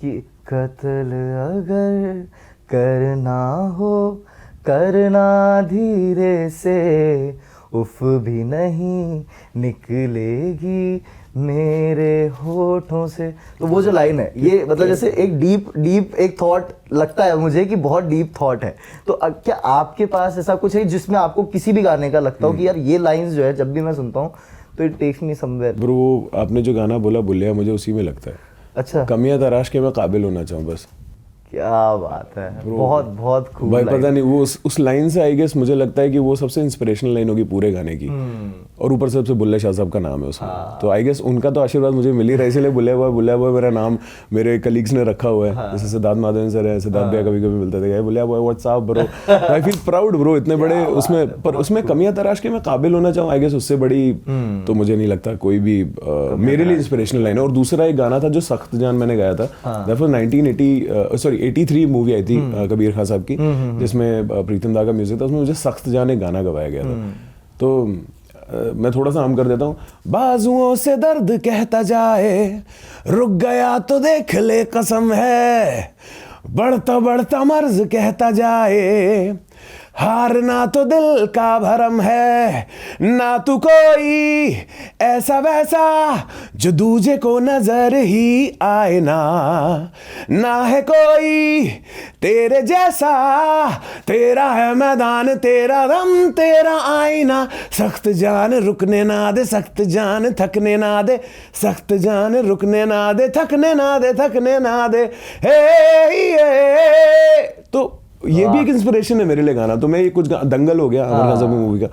कि कत्ल अगर करना हो करना धीरे से, उफ भी नहीं निकलेगी मेरे होठों से। तो वो जो लाइन है ये मतलब जैसे एक डीप एक थॉट लगता है मुझे कि बहुत डीप थॉट है। तो क्या आपके पास ऐसा कुछ है जिसमें आपको किसी भी गाने का लगता हो कि यार ये लाइंस जो है जब भी मैं सुनता हूँ तो it takes me somewhere? Bro वो आपने जो गाना बोला बुलिया, मुझे उसी में लगता है। अच्छा, कमियां तराश के मैं काबिल होना चाहूँ बस। क्या बात है, बहुत बहुत खूब भाई line। पता नहीं वो उस लाइन से आई गेस मुझे लगता है कि वो सबसे इंस्पिरेशनल लाइन होगी पूरे गाने की। और ऊपर सबसे बुल्ले शाह साहब का नाम है उसमें, तो आई गेस उनका तो आशीर्वाद मुझे मिल ही रहा है, इसलिए बुल्ले बॉय मेरा नाम मेरे कलीग्स ने रखा हुआ है। जैसे सिद्धार्थ माधवन सर है, सिद्धार्थ भैया कभी कभी मिलते थे, Bulle boy WhatsApp bro. I feel proud bro, इतने बड़े उसमें, पर उसमें कमियां तराश के मैं काबिल होना चाहूँ, आई गेस उससे बड़ी तो मुझे नहीं लगता कोई भी मेरे लिए इंस्पिरेशनल लाइन है। और दूसरा एक गाना था जो सख्त जान मैंने गाया था, दैट वाज 1983 मूवी आई थी कबीर खान साहब की, जिसमें प्रीतम दा का म्यूजिक था, उसमें मुझे सख्त जान एक गाना गवाया गया था। तो मैं थोड़ा सा हम कर देता हूँ। बाजुओं से दर्द कहता जाए, रुक गया तो देख ले कसम है, बढ़ता बढ़ता मर्ज कहता जाए, हारना तो दिल का भरम है, ना तू कोई ऐसा वैसा जो दूजे को नजर ही आए, ना है कोई तेरे जैसा, तेरा है मैदान तेरा दम तेरा आईना, सख्त जान रुकने ना दे, सख्त जान थकने ना दे, सख्त जान रुकने ना दे, थकने ना दे, थकने ना दे, हे। तो ये भी एक इंस्पिरेशन है मेरे लिए गाना। तो मैं ये कुछ दंगल हो गया अमर खान साहब की मूवी का,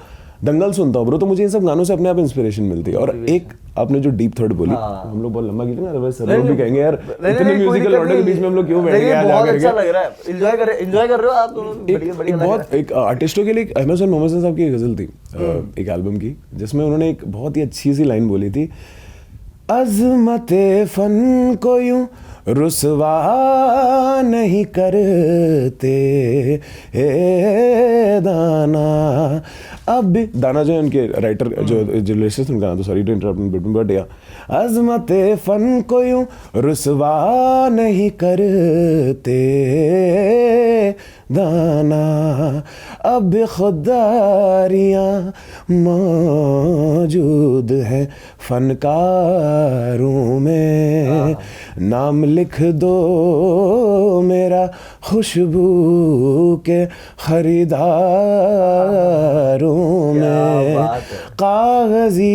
दंगल सुनता हूँ ब्रो, तो मुझे इन सब गानों से अपने आप इंस्पिरेशन मिलती है। और एक आपने जो डीप थॉट बोली, हम लोग बहुत लंबा गीत ना, वैसे सर लोग भी कहेंगे यार इतने म्यूजिकल ऑर्डर के बीच में हम लोग क्यों बैठ गए आज आकर के। अच्छा लग रहा है, एंजॉय कर रहे हो आप दोनों, बढ़िया लग रहा है। एक आर्टिस्टों के लिए अहमद हुसैन मोहम्मद साहब की एक गजल थी एक एल्बम की, जिसमें उन्होंने एक बहुत ही अच्छी सी लाइन बोली थी, अज़मते फन को यूं रुसवा नहीं करते दाना। अब भी दाना जो है उनके राइटर जो लिरिसिस्ट उनका नाम, तो सॉरी टू इंटरप्ट बट या, अज़मते फन को यूं रुसवा नहीं करते दाना, अब खुदारियाँ मौजूद हैं फनकारों में, नाम लिख दो मेरा खुशबू के खरीदारों में, कागजी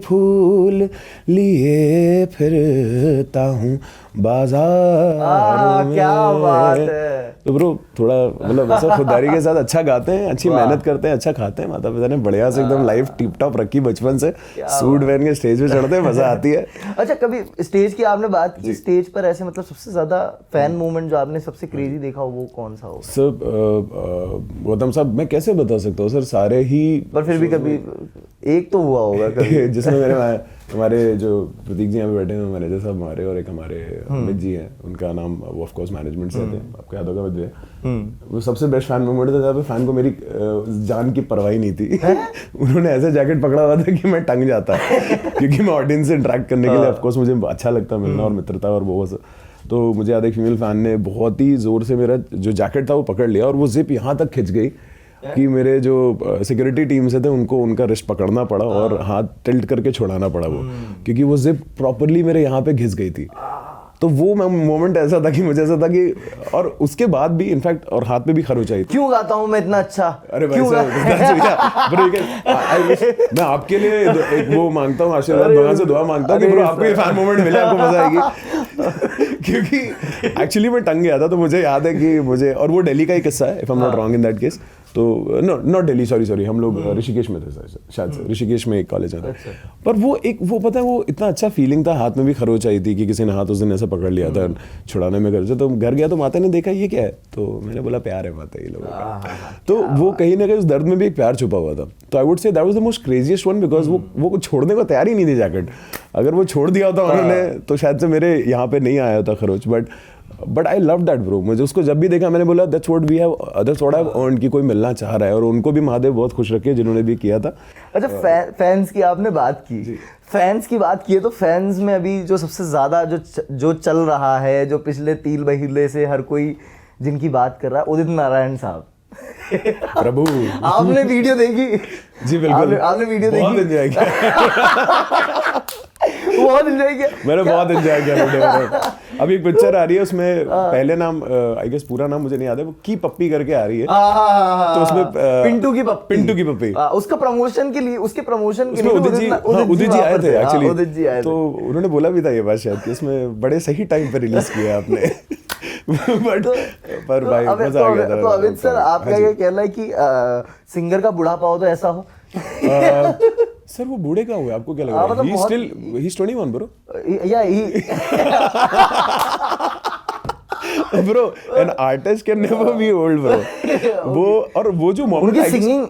फूल लिए फिरता हूँ बाजार में। क्या बात है। तो ब्रो थोड़ा मतलब ऐसा खुददारी के साथ अच्छा गाते हैं, अच्छी मेहनत करते हैं, अच्छा खाते हैं, माता पिता ने बढ़िया से एकदम लाइफ टिप टॉप रखी बचपन से, सूट पहन के स्टेज पे चढ़ते हैं, मजा आती है। अच्छा, कभी स्टेज की आपने बात की, स्टेज पर ऐसे मतलब सबसे ज्यादा फैन मोमेंट जो आपने सबसे क्रेजी देखा हो वो कौन सा हो? सर गौतम साहब मैं कैसे बता सकता हूँ सर, सारे ही, पर फिर भी कभी एक तो हुआ होगा कभी जिसमें मेरे हमारे जो प्रतीक जी यहाँ पे बैठे हैं मैनेजर साहब हमारे, और एक हमारे अमित जी हैं, उनका नाम वो ऑफ कोर्स मैनेजमेंट से थे, आपको याद होगा अमित भैया। वो सबसे बेस्ट फैन मोमेंट था जब फैन को मेरी जान की परवाह नहीं थी। उन्होंने ऐसे जैकेट पकड़ा हुआ था कि मैं टंग जाता, क्योंकि मैं ऑडियंस से इंटरेक्ट करने के लिए ऑफ कोर्स मुझे अच्छा लगता मिलना और मित्रता और वो। तो मुझे याद है फीमेल फैन ने बहुत ही जोर से मेरा जो जैकेट था वो पकड़ लिया, और वो जिप यहाँ तक खिंच गई कि मेरे जो सिक्योरिटी टीम से थे उनको उनका रिस्ट पकड़ना पड़ा और हाथ टिल्ट करके छुड़ाना पड़ा वो, क्योंकि वो जिप प्रॉपरली मेरे यहाँ पे घिस गई थी। तो वो मोमेंट ऐसा था कि मुझे ऐसा था कि, और उसके बाद भी इनफैक्ट और हाथ पे भी खरोच आई थी। क्यों गाता हूँ मैं इतना अच्छा? अरे भाई मैं आपके लिए एक वो मांगता हूँ, आशीर्वाद भगवान से दुआ मांगता हूँ कि ब्रो आपको ये फैन मोमेंट मिले, आपको मजा आएगी। क्योंकि एक्चुअली मैं टंग गया था, तो मुझे याद है कि मुझे, और वो दिल्ली का ही किस्सा है if I am not wrong in that case, तो नॉट दिल्ली, सॉरी हम लोग ऋषिकेश में थे शायद से, ऋषिकेश में एक कॉलेज था। पर वो एक वो पता है वो इतना अच्छा फीलिंग था, हाथ में भी खरोच आई थी कि किसी ने हाथ उस दिन ऐसा पकड़ लिया था छुड़ाने में घर से। तो घर गया तो माता ने देखा ये क्या है, तो मैंने बोला प्यार है माता ये लोगों का। तो वो कहीं ना कहीं उस दर्द में भी एक प्यार छुपा हुआ था। तो आई would say that was the most craziest one, because वो छोड़ने को तैयार ही नहीं थी जैकेट। अगर वो छोड़ दिया होता उन्होंने तो शायद से मेरे यहाँ पे नहीं आया होता खरोच। But I love that bro. मुझे उसको जब भी देखा मैंने बोला that's what we have, that's what I have earned, कि कोई मिलना चाह रहा है। और उनको भी महादेव बहुत खुश रखे जिन्होंने भी किया था। अच्छा, फैंस की आपने बात की, फैंस की बात की है, तो फैंस में अभी जो सबसे ज्यादा जो चल रहा है, जो पिछले 3 महीने से हर कोई जिनकी बात कर रहा है, उदित नारायण साहब। प्रभु आपने वीडियो देखी? जी बिल्कुल, आपने वीडियो बहुत देखी? एंजॉय किया। बहुत एंजॉय किया मैंने बहुत एंजॉय किया वीडियो में। अभी एक पिक्चर आ रही है उसमें पहले नाम आई गेस पूरा नाम मुझे नहीं याद है, वो की पप्पी करके आ रही है। तो उसमें पिंटू की पप्पी, पिंटू की पप्पी, उसका प्रमोशन के लिए, उसके प्रमोशन के लिए उदित जी आए थे एक्चुअली। उदित जी आए थे। तो उन्होंने बोला भी था ये बात शायद कि इसमें बड़े सही टाइम पे रिलीज किया आपने। बट पर भाई मजा आ गया था। तो अमित सर, आपका क्या कहना है कि सिंगर का बुढ़ापा हो तो ऐसा हो? सर वो बूढ़े का हुआ, आपको क्या लग रहा है? मतलब He's still he's 21 bro. या ही Bro, an artist can never be old bro. वो और वो जो मोमेंट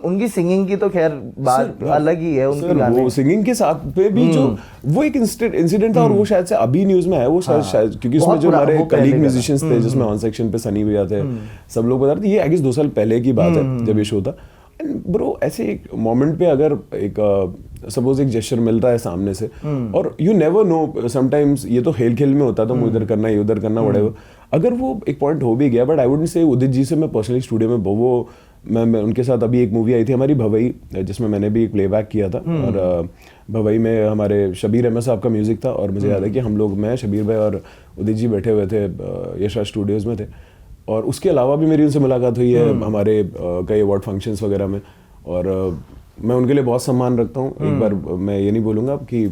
उनकी सिंगिंग की तो खैर बात अलग ही है, उनके गाने वो सिंगिंग के साथ पे भी जो वो एक इंसिडेंट था, और वो शायद से अभी न्यूज में आया, वो शायद क्योंकि उसमें जो हमारे कलीग म्यूजिशियंस थे जिसमें ऑन सेक्शन पे सनी भैया थे, सब लोग बता रहे थे, ये आई गेस 2 साल पहले की बात है जब ये शो था। ब्रो ऐसे एक मोमेंट पे अगर एक सपोज एक जेस्चर मिलता है सामने से, और यू नेवर नो, समटाइम्स ये तो खेल खेल में होता था, इधर करना ये उधर करना व्हाटएवर, अगर वो एक पॉइंट हो भी गया, but I wouldn't say Udit ji से मैं पर्सनली स्टूडियो में वो मैं उनके साथ अभी एक मूवी आई थी हमारी भवई, जिसमें मैंने भी एक प्लेबैक किया था, और भवई में हमारे शबीर अहमद साहब का म्यूजिक था, और मुझे याद है कि हम लोग, मैं, शबीर भाई और उदित जी बैठे हुए थे यशराज स्टूडियोज में थे, और उसके अलावा भी मेरी उनसे मुलाकात हुई है हमारे कई अवार्ड फंक्शंस वगैरह में, और मैं उनके लिए बहुत सम्मान रखता हूँ। एक बार मैं ये नहीं बोलूँगा कि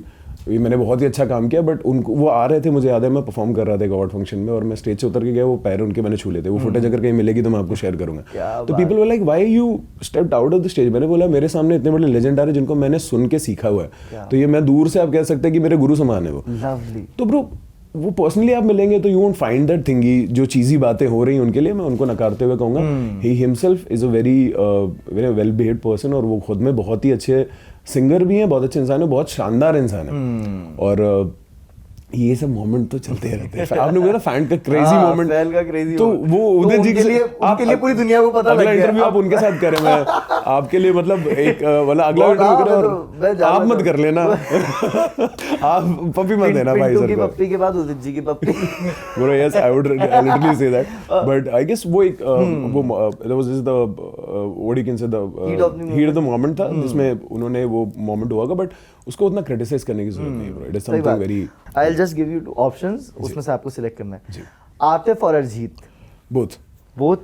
मैंने बहुत ही अच्छा काम किया, बट उनको वो आ रहे थे, मुझे याद है मैं परफॉर्म कर रहा था एक अवार्ड फंक्शन में, और मैं स्टेज से उतर के गया, वो पैर उनके मैंने छू लेते, वो फुटेज अगर कहीं मिलेगी तो मैं आपको शेयर करूंगा। तो people were like why you stepped out of the stage. मैंने बोला मेरे सामने इतने बड़े लेजेंड आ रहे जिनको मैंने सुन के सीखा हुआ है, तो ये मैं दूर से आप कह सकते हैं कि मेरे गुरु समान है वो। तो ब्रो वो पर्सनली आप मिलेंगे तो यू वोंट फाइंड दैट थिंगी, जो चीज़ी बातें हो रही हैं उनके लिए मैं उनको नकारते हुए कहूँगा, he himself is a very well behaved person, और वो खुद में बहुत ही अच्छे सिंगर भी हैं, बहुत अच्छे इंसान है, बहुत शानदार इंसान है, और ये सब मोमेंट तो चलते रहते हैं। आपने बोला फैन का क्रेजी मोमेंट, फैन का क्रेजी तो वो उदित जी के लिए उनके लिए पूरी दुनिया को पता लग अगला गया। इंटरव्यू आप उनके साथ करें, मैं आपके लिए मतलब एक वाला अगला इंटरव्यू करें, और आप मत कर लेना, आप पप्पी मत देना भाई सर की पप्पी के बाद उदित जी की पप्पी। Bro yes I would literally say that, but I guess वो एक वो there was the what you can say the heat of the moment था, जिसमें उन्होंने वो मोमेंट हुआ, बट उसको उतना क्रिटिसाइज करने की जरूरत नहीं है bro, it is something very. I will just give you 2 options, उसमें से आपको सिलेक्ट करना है, आतिफ और अरिजीत। बोथ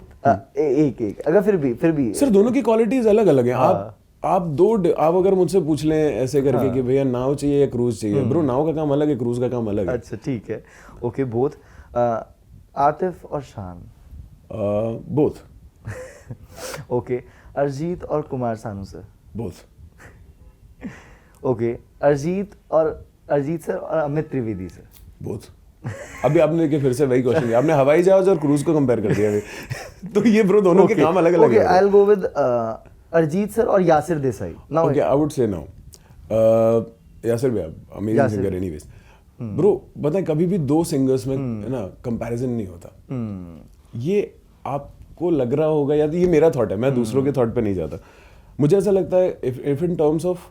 एक अगर फिर भी सर दोनों की क्वालिटीज अलग अलग हैं। आप अगर मुझसे पूछ लें ऐसे करके कि भैया नाव चाहिए या क्रूज चाहिए, ब्रो नाव का काम अलग है, क्रूज का काम अलग है। अच्छा ठीक है, ओके बोथ। आतिफ और शान? बोथ। ओके, अरिजीत और Kumar Sanu sir? Both. Okay, Arijit sir और अमित त्रिवेदी सर? बोथ। अभी आपने देखिए फिर से वही क्वेश्चन किया आपने, हवाई जहाज और क्रूज को कंपेयर कर दिया अभी। तो ये ब्रो दोनों के काम अलग अलग है। Okay, I will go with Arijit sir और Yasir Desai. Now okay, I would say now Yasir भी अमेजिंग सिंगर एनीवेज। ब्रो बताएं, कभी भी 2 सिंगर्स में है ना कंपैरिजन नहीं होता। ये आपको लग रहा होगा, या ये मेरा थॉट है, मैं दूसरों के थॉट पे नहीं जाता। मुझे ऐसा लगता है इफ इन टर्म्स ऑफ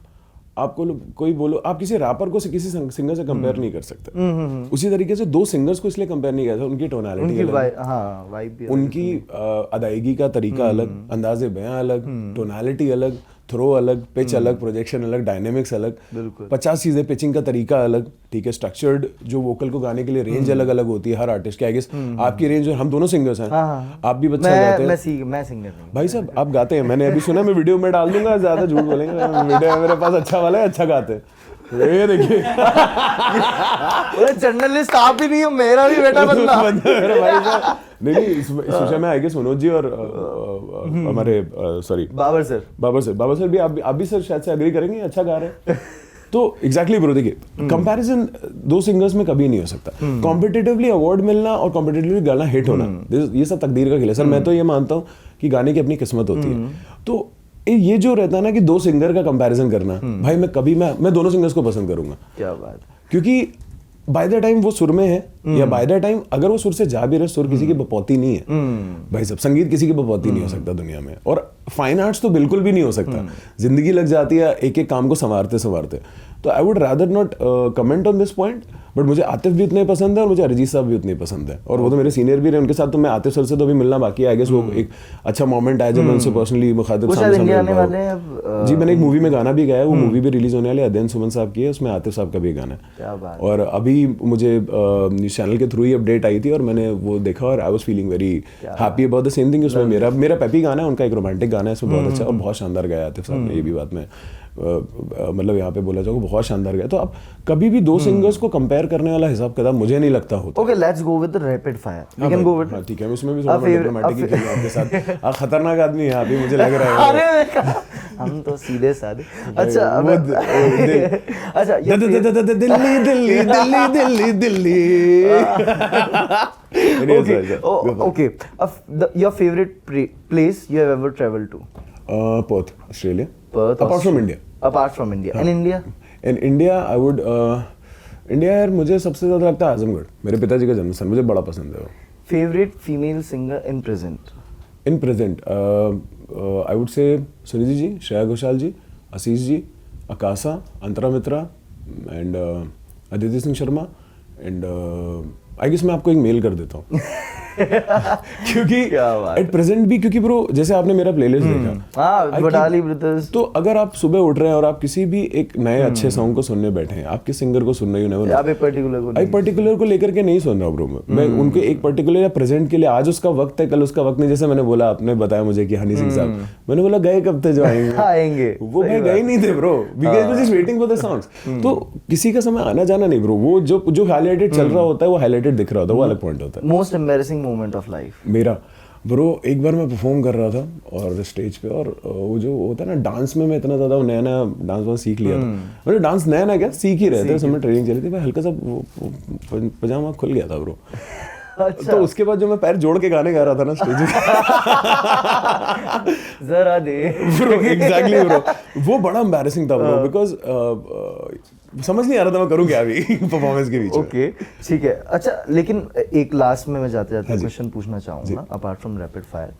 आपको कोई बोलो, आप किसी रैपर को किसी सिंगर से कंपेयर नहीं कर सकते। उसी तरीके से 2 सिंगर्स को इसलिए कंपेयर नहीं करता, उनकी टोनालिटी अलग, उनकी अदायगी का तरीका अलग, अंदाजे बयां अलग, टोनालिटी अलग, थ्रो अलग, पिच अलग, प्रोजेक्शन अलग, डायनेमिक्स अलग, 50 चीजें, पिचिंग का तरीका अलग, ठीक है, स्ट्रक्चर्ड जो वोकल को गाने के लिए रेंज अलग अलग होती है हर आर्टिस्ट की। आई गेस आपकी रेंज, हम दोनों सिंगर्स हैं, आप भी अच्छा गाते हैं, मैं सिंगर नहीं भाई साहब आप गाते हैं, मैंने अभी सुना, मैं वीडियो में डाल दूंगा, ज्यादा झूठ बोलेंगे, वीडियो मेरे पास अच्छा वाला है, अच्छा गाते हैं, ये देखिए जर्नलिस्ट आप ही नहीं हो, मेरा भी बेटा बंदा मेरा भाई साहब। नहीं इस विषय में आई गेस मनोज जी और हमारे सॉरी बाबर सर भी आप भी सर शायद से एग्री करेंगे, अच्छा गा रहे हैं। तो एग्जैक्टली ब्रो, देखिए कंपैरिजन 2 सिंगर्स में कभी नहीं हो सकता। कॉम्पिटिटिवली अवार्ड मिलना और कॉम्पिटिटिवली गाना हिट होना, ये सब तकदीर का खेल है सर। मैं तो ये मानता हूँ कि गाने की अपनी किस्मत होती है। तो ये जो रहता है ना कि 2 सिंगर का कंपैरिजन करना, भाई मैं दोनों सिंगर्स को पसंद करूंगा। क्या बात, क्योंकि बाय द टाइम वो सुर में है, या बाय द टाइम अगर वो सुर से जा भी रहे, सुर किसी की बपौती नहीं है भाई साहब, संगीत किसी की बपौती नहीं हो सकता दुनिया में। और फाइन आर्ट्स तो बिल्कुल भी नहीं हो सकता, जिंदगी लग जाती है एक एक काम को संवारते संवारते। तो आई would rather not comment on this point, but मुझे आतिफ भी उतने पसंद है और मुझे अरिजीत साहब भी उतने पसंद है, और वो तो मेरे सीनियर भी रहे, उनके साथ तो मैं आतिफ सर से तो अभी मिलना बाकी है। आई गेस वो एक अच्छा मोमेंट आया जब मैं उनसे पर्सनली मुखातिब सामने इंडिया आने मिल वाले पाऊँ। हैं अब, जी मैंने एक मूवी में गाना भी गाया है, वो मूवी भी रिलीज होने वाली है, अध्ययन सुमन साहब की है, उसमें आतिफ साहब का भी गाना है। क्या बात। और अभी मुझे चैनल के थ्रू ही अपडेट आई थी और मैंने वो देखा और I was feeling very happy about the same thing. उसमें मेरा पेपी गाना है, उनका एक रोमांटिक गाना है, इसमें बहुत अच्छा और बहुत शानदार गाया आतिफ साहब ने, ये भी बात में मतलब यहाँ पे बोला जाओ बहुत शानदार गया। तो अब कभी भी दो सिंगर्स को कंपेयर करने वाला हिसाब किताब मुझे नहीं लगता होता। Okay, let's go with the rapid fire, we can go with. हां ठीक है, उसमें भी थोड़ा डिप्लोमेटिक ही किया आपके साथ। आप खतरनाक आदमी हैं अभी, मुझे लग रहा है। अरे हम तो सीधे साधे। अच्छा अच्छा, Delhi Delhi Delhi Delhi Delhi. Okay, your favourite place you have ever travelled to? Perth, Australia. Perth, apart from India. Apart from India. In India? In India, I would India यार मुझे सबसे ज़्यादा लगता है आजमगढ़, मेरे पिताजी का जन्म स्थान, मुझे बड़ा पसंद है वो। Favorite female singer in present? In present, I would say Sunidhi ji, Shreya Ghoshal ji, Ashish ji, Akasa, Antara Mitra and Aditi Singh Sharma and I guess मैं आपको एक मेल कर देता हूँ। क्योंकि एट प्रेजेंट भी, क्योंकि ब्रो जैसे आपने मेरा प्लेलिस्ट देखा, हाँ बटाली ब्रदर्स, तो अगर आप सुबह उठ रहे हैं और आप किसी भी एक नए अच्छे सॉन्ग को सुनने बैठे हैं, आप किस सिंगर को सुन रहे हो, आप एक पर्टिकुलर को लेकर के नहीं सुन रहा ब्रो। मैं उनके एक पर्टिकुलर या प्रेजेंट के लिए, आज उसका वक्त है कल उसका वक्त नहीं। जैसे मैंने बोला, आपने बताया मुझे कि हनी सिंह साहब, मैंने बोला गए कब थे जो आएंगे, वो भाई गए नहीं थे bro, because we just waiting for the songs. तो किसी का समय आना जाना नहीं ब्रो, वो जो हाईलाइटेड चल रहा होता है, वो हाईलाइटेड दिख रहा होता है, वो अलग पॉइंट होता है। Most embarrassing moment of life मेरा ब्रो, एक बार मैं परफॉर्म कर रहा था और स्टेज पे, और वो जो होता है ना डांस में, मैं इतना ज़्यादा नया नया डांस वांस सीख लिया था, मतलब डांस नया नया क्या सीख ही रहे थे, उस समय ट्रेनिंग चली थी, हल्का सा पजामा खुल गया था ब्रो। अच्छा। तो उसके बाद जो मैं पैर जोड़ के गाने गा रहा था ना स्टेज पे जरा दे ब्रो, एग्जैक्टली ब्रो, वो बड़ा एम्बैरेसिंग था ब्रो, बिकॉज समझ नहीं आ रहा था मैं करूँ क्या अभी परफॉर्मेंस के बीच में। ओके ठीक है। अच्छा, लेकिन एक लास्ट में मैं जाते जाते क्वेश्चन पूछना चाहूँगा अपार्ट फ्रॉम रैपिड फायर,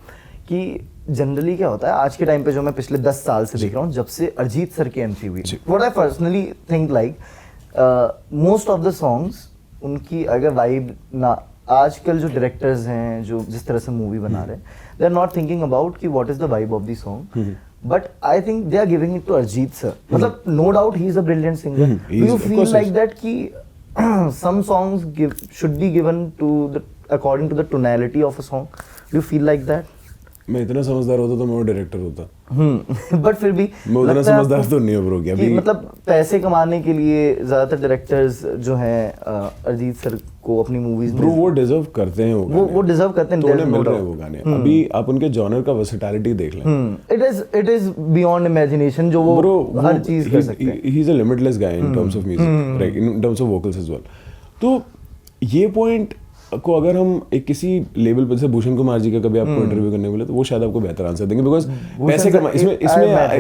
कि जनरली क्या होता है आज के टाइम पे, जो मैं पिछले 10 साल से देख रहा हूँ, जब से अरिजीत सर की एंट्री हुई, what I personally think like most of the songs, उनकी अगर वाइब ना, आजकल जो डायरेक्टर्स हैं जो जिस तरह से मूवी बना रहे हैं, they are not thinking about कि what is the vibe of the song, but I think they are giving it to Arijit sir. मतलब no doubt he is a brilliant singer, do you feel like that कि some songs should be given to the according to the tonality of a song? Do you feel like that? मैं इतना समझदार होता तो मैं वो डायरेक्टर होता। बट फिर भी मैं उतना समझदार तो नहीं हो ब्रो, क्या कि मतलब पैसे कमाने के लिए ज्यादातर डायरेक्टर्स जो हैं अरिजीत सर को अपनी मूवीज में, ब्रो वो डिजर्व करते हैं, वो डिजर्व करते हैं, तो उन्हें मिल रहे हैं वो गाने। अभी आप उनके जॉनर का वर्सेटैलिटी देख लें, इट इज बियॉन्ड इमेजिनेशन, जो वो हर चीज कर सकते हैं। He is a limitless guy in terms of music, right, in terms of vocals as well. तो ये पॉइंट को अगर हम एक किसी लेवल पर, जैसे भूषण कुमार जी का कभी आपको इंटरव्यू करने बोले, तो वो शायद आपको बेहतर आंसर देंगे, बिकॉज पैसे कमा,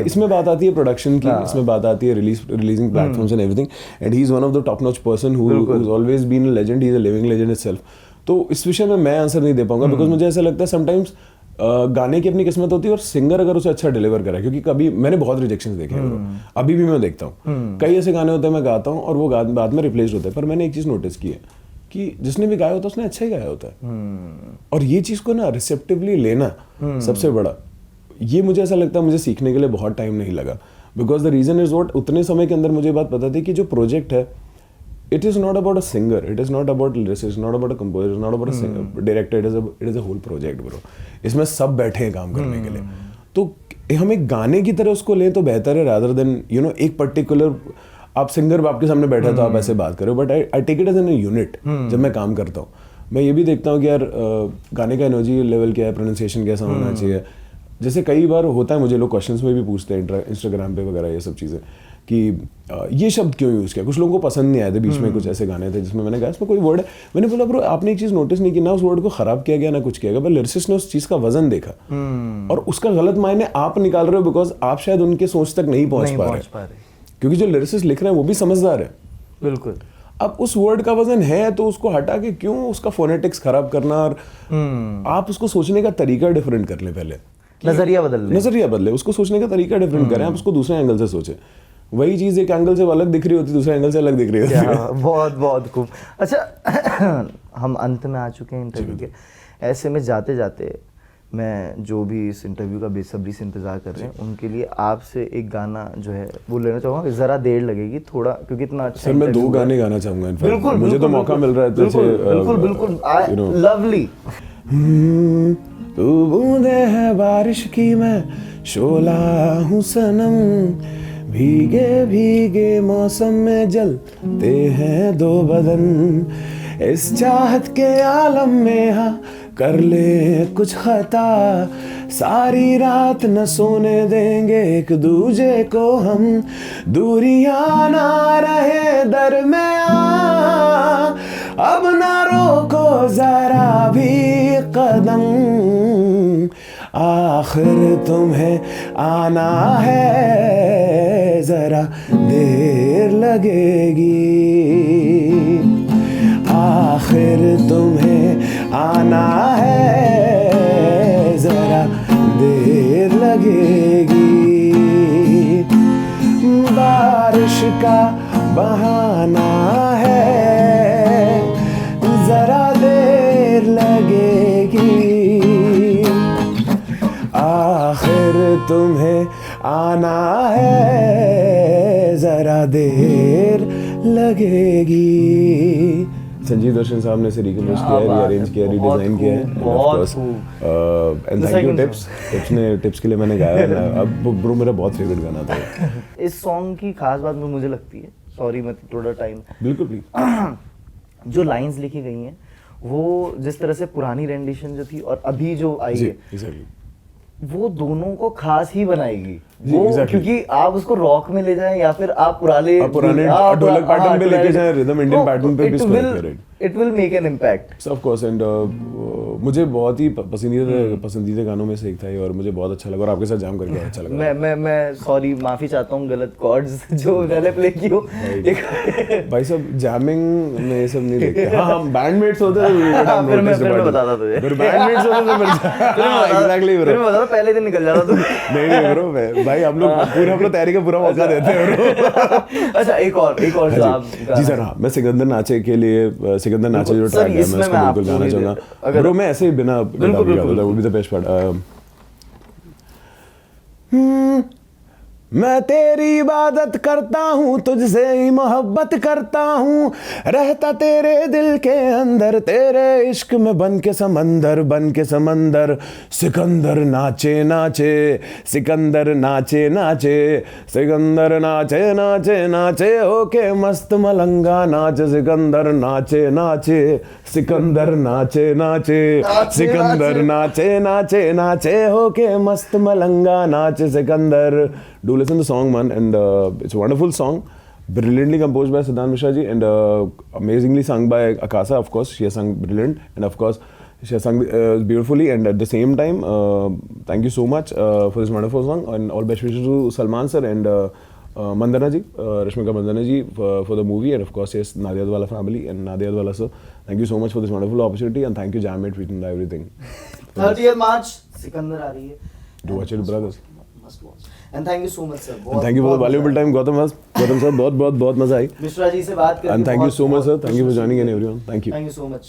इसमें बात आती है प्रोडक्शन की, इसमें बात आती है releasing platforms and everything, and he is one of the top notch person who has always been a legend, he is a living legend itself. तो इस विषय में मैं आंसर नहीं दे पाऊंगा, बिकॉज मुझे ऐसा लगता है समटाइम्स गाने की अपनी किस्मत होती है, और सिंगर अगर उसे अच्छा डिलीवर करा, क्योंकि कभी मैंने बहुत रिजेक्शंस देखे हैं, अभी भी मैं देखता हूँ, कई ऐसे गाने होते हैं मैं गाता हूँ और वो बाद में रिप्लेस होते हैं, पर मैंने एक चीज़ नोटिस की है कि जिसने भी गाया होता है उसने अच्छा ही गाया होता है, और ये चीज़ को ना रिसेप्टिवली लेना सबसे बड़ा, ये मुझे ऐसा लगता है, मुझे सीखने के लिए बहुत टाइम नहीं लगा, because the reason is what, उतने समय के अंदर मुझे बात पता थी कि जो प्रोजेक्ट है, it is not about a singer, it is not about lyricist, it's not about a composer, it's not about a director, it is a whole project bro। इसमें सब बैठे हैं काम करने के लिए, तो हम एक गाने की तरह उसको लें तो बेहतर है, rather than you know एक पर्टिकुलर, आप सिंगर आपके सामने बैठा तो आप ऐसे बात करो, but I take it as an unit. जब मैं काम करता हूँ मैं ये भी देखता हूँ कि यार गाने का एनर्जी लेवल क्या है, प्रोनाउंसिएशन कैसा होना चाहिए। जैसे कई बार होता है, मुझे लोग क्वेश्चंस में भी पूछते हैं इंस्टाग्राम पे वगैरह, ये सब चीज़ें कि ये शब्द क्यों यूज़ किया, कुछ लोगों को पसंद नहीं आए थे, बीच में कुछ ऐसे गाने थे जिसमें मैंने कहा इसमें कोई वर्ड है, मैंने बोला ब्रो आपने एक चीज़ नोटिस नहीं की ना, उस वर्ड को खराब किया गया ना कुछ किया गया, पर लिरिसिस्ट ने उस चीज़ का वजन देखा और उसका गलत मायने आप निकाल रहे हो, बिकॉज आप शायद उनके सोच तक नहीं पहुंच पा रहे, क्योंकि जो लिरिसिस्ट लिख रहे हैं वो भी समझदार है। बिल्कुल। अब उस वर्ड का वजन है तो उसको हटा के क्यों उसका फोनेटिक्स खराब करना, और आप उसको सोचने का तरीका डिफरेंट कर ले पहले। नजरिया बदल ले। नजरिया बदले, उसको सोचने का तरीका डिफरेंट करें, आप उसको दूसरे एंगल से सोचें। वही चीज़ एक एंगल से अलग दिख रही होती है, दूसरे एंगल से अलग दिख रही होती है। बहुत बहुत खूब। अच्छा हम अंत में आ चुके हैं इंटरव्यू के, ऐसे में जाते जाते मैं जो भी इस इंटरव्यू का बेसब्री से इंतजार कर रहे हैं उनके लिए आपसे एक गाना जो है वो लेना चाहूँगा। ज़रा देर लगेगी थोड़ा, क्योंकि इतना अच्छा सर मैं 2 गाने गाना चाहूँगा, बिल्कुल मुझे तो मौका मिल रहा है, तो बिल्कुल बिल्कुल लवली। तू बूंदे है बारिश की, मैं शोला हूँ सनम, भीगे भीगे मौसम में जलते हैं 2 बदन, इस चाहत के आलम में हाँ कर ले कुछ खता, सारी रात न सोने देंगे एक दूजे को हम, दूरियां ना रहे दरमियां, अब ना रोको जरा भी कदम, आखिर तुम्हें आना है जरा देर लगेगी, आखिर तुम्हें आना है जरा देर लगेगी, बारिश का बहाना है जरा देर लगेगी, आखिर तुम्हें आना है जरा देर लगेगी। संजीव दर्शन साहब ने इसे रिकम्पोज किया है, रीअरेंज किया है, रीडिजाइन किया है, एंड थैंक यू टिप्स ने, टिप्स के लिए मैंने गाया है। अब ब्रो मेरा बहुत फेवरेट गाना था। इस सॉन्ग की खास बात मुझे लगती है, सॉरी मैं थोड़ा टाइम, बिल्कुल प्लीज, जो लाइंस लिखी गई हैं वो जिस तरह से पुरानी रेंडिशन जो थी और अभी जो आई है, वो दोनों को खास ही बनाएगी वो, क्योंकि आप उसको रॉक में ले जाएं या फिर आप पुराने ढोलक पैटर्न पे लेके जाएं, रिदम इंडियन पैटर्न पे भी, it will make an impact of course. And मुझे बहुत ही पसंदीदा गानों में से एक था ये, और मुझे बहुत अच्छा लगा और आपके साथ जाम करके अच्छा लगा। मैं सॉरी माफी चाहता हूँ गलत कॉर्ड्स जो मैंने प्ले की हो। भाई साहब जैमिंग में ये सब नहीं देखते। हाँ हम बैंडमेट्स होते थे, फिर मैं बताता तुझे, फिर बैंडमेट्स होते थे, एग्जैक्टली ब्रो, फिर मैं बता पहले दिन निकल जाता तू। नहीं ब्रो भाई हम लोग पूरा अपना तैयारी का पूरा मौका देते हैं ब्रो। अच्छा एक और जो आप, जी सर, हाँ मैं सिकंदर नाचे के लिए, सिकंदर नाचे जो ट्रैक है मैं उसको बिल्कुल गाना चाहूँगा ब्रो, मैं ऐसे ही बिना गिटार के गाता था, वो भी द बेस्ट पार्ट। मैं तेरी इबादत करता हूँ, तुझसे ही मोहब्बत करता हूँ, रहता तेरे दिल के अंदर, तेरे इश्क में बन के समंदर, सिकंदर नाचे नाचे, सिकंदर नाचे नाचे, सिकंदर नाचे नाचे नाचे होके मस्त मलंगा नाच, सिकंदर नाचे नाचे, सिकंदर नाचे नाचे, सिकंदर नाचे नाचे नाचे होके मस्त मलंगा नाच, Sikandar. Do listen to the song, man, and it's a wonderful song, brilliantly composed by Siddhant Mishra ji, and amazingly sung by Akasa. Of course, she has sung brilliant, and of course, she has sung beautifully. And at the same time, thank you so much for this wonderful song, and all best wishes to Salman sir and Mandana ji, Rashmika Mandana ji for the movie, and of course, yes, Nadia Adwala family and Nadia Adwala sir. Thank you so much for this wonderful opportunity, and thank you Jammate for everything. 30th March, Sikandar aa rahi hai. Do watch it, brothers. Must watch. And thank you so much sir. And thank you for the valuable time, Gautam sir. बहुत मजा आई. मिश्रा जी से बात करके. And thank you so much sir. Thank you for joining in everyone. Thank you. Thank you so much.